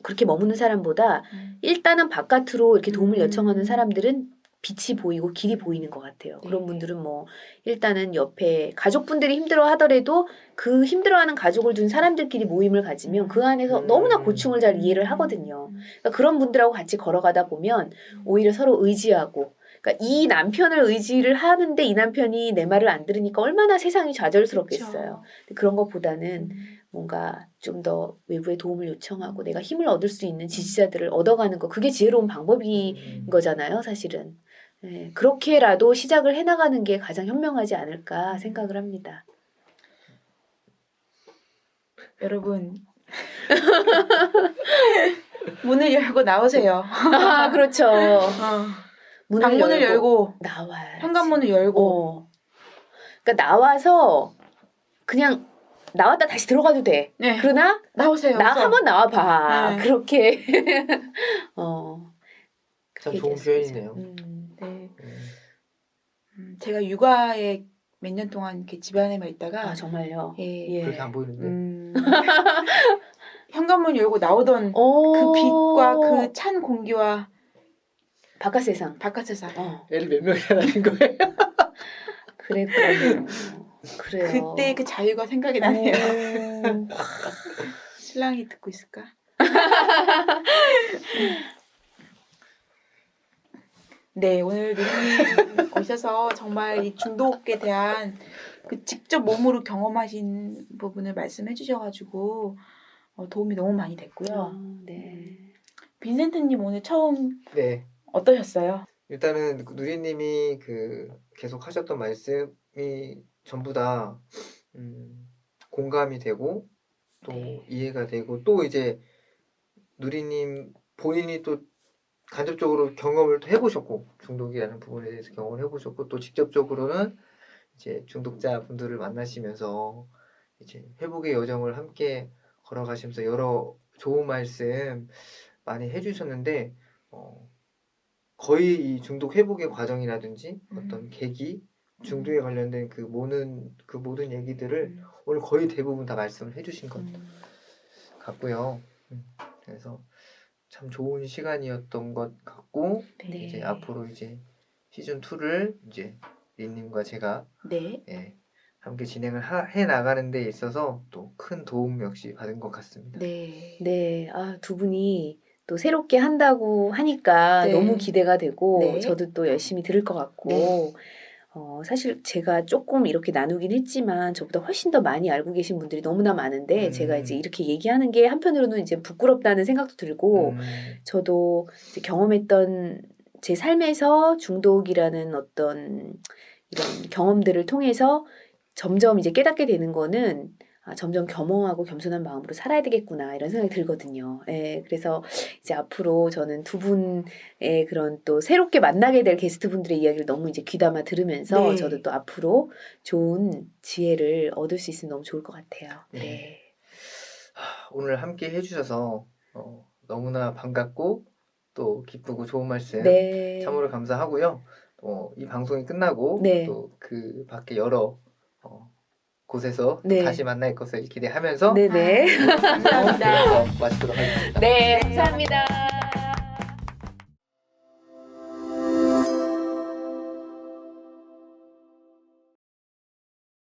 그렇게 머무는 사람보다 일단은 바깥으로 이렇게 도움을 요청하는 사람들은 빛이 보이고 길이 보이는 것 같아요. 그런 네. 분들은 뭐 일단은 옆에 가족분들이 힘들어 하더라도 그 힘들어하는 가족을 둔 사람들끼리 모임을 가지면 그 안에서 너무나 고충을 잘 이해를 하거든요. 그러니까 그런 분들하고 같이 걸어가다 보면 오히려 서로 의지하고 그러니까 이 남편을 의지를 하는데 이 남편이 내 말을 안 들으니까 얼마나 세상이 좌절스럽겠어요. 근데 그런 것보다는 뭔가 좀 더 외부의 도움을 요청하고 내가 힘을 얻을 수 있는 지지자들을 얻어가는 거 그게 지혜로운 방법인 거잖아요, 사실은. 네, 그렇게라도 시작을 해나가는 게 가장 현명하지 않을까 생각을 합니다. 여러분 문을 열고 나오세요. 아, 그렇죠. 방문을 열고 나와야지. 현관문을 열고 그러니까 나와서 그냥 나왔다 다시 들어가도 돼. 네. 그러나 나오세요. 나 우선. 한번 나와봐. 네. 그렇게 참 그렇게 좋은 됐으면 표현이네요. 네. 음. 제가 육아에 몇 년 동안 이렇게 집안에만 있다가 아 정말요. 예. 그렇게 안 보이는데. 현관문 열고 나오던 그 빛과 그 찬 공기와 바깥 세상. 바깥 세상. 애를 몇 명이나 낳은 거예요? 그랬군요. 그래요. 그때 그 자유가 생각이 나네요. 신랑이 듣고 있을까? 네, 오늘 누리님 오셔서 정말 이 중독에 대한 그 직접 몸으로 경험하신 부분을 말씀해 주셔가지고 도움이 너무 많이 됐고요. 네. 빈센트님 오늘 처음 네. 어떠셨어요? 일단은 누리님이 계속 하셨던 말씀이 전부 다 공감이 되고 또 네. 이해가 되고 또 이제 누리님 본인이 또 간접적으로 경험을 또 해보셨고 중독이라는 부분에 대해서 경험을 해보셨고 또 직접적으로는 이제 중독자 분들을 만나시면서 이제 회복의 여정을 함께 걸어가시면서 여러 좋은 말씀 많이 해주셨는데 거의 이 중독 회복의 과정이라든지 어떤 계기, 중독에 관련된 그 모든 얘기들을 오늘 거의 대부분 다 말씀을 해주신 것 같고요. 그래서 참 좋은 시간이었던 것 같고 네. 이제 앞으로 이제 시즌 2를 이제 린님과 제가 네. 함께 진행을 해 나가는 데 있어서 또 큰 도움 역시 받은 것 같습니다. 네. 두 분이 또 새롭게 한다고 하니까 네. 너무 기대가 되고 네. 저도 또 열심히 들을 것 같고 네. 사실 제가 조금 이렇게 나누긴 했지만 저보다 훨씬 더 많이 알고 계신 분들이 너무나 많은데 제가 이제 이렇게 얘기하는 게 한편으로는 이제 부끄럽다는 생각도 들고 저도 이제 경험했던 제 삶에서 중독이라는 어떤 이런 경험들을 통해서 점점 이제 깨닫게 되는 거는 점점 겸허하고 겸손한 마음으로 살아야 되겠구나 이런 생각이 들거든요. 예, 그래서 이제 앞으로 저는 두 분의 그런 또 새롭게 만나게 될 게스트분들의 이야기를 너무 이제 귀담아 들으면서 네. 저도 또 앞으로 좋은 지혜를 얻을 수 있으면 너무 좋을 것 같아요. 네. 오늘 함께 해주셔서 너무나 반갑고 또 기쁘고 좋은 말씀 네. 참으로 감사하고요. 이 방송이 끝나고 네. 또 그 밖에 여러 곳에서 또 네. 다시 만날 것을 기대하면서 네네. 감사합니다. 마치도록 하겠습니다. 네, 감사합니다.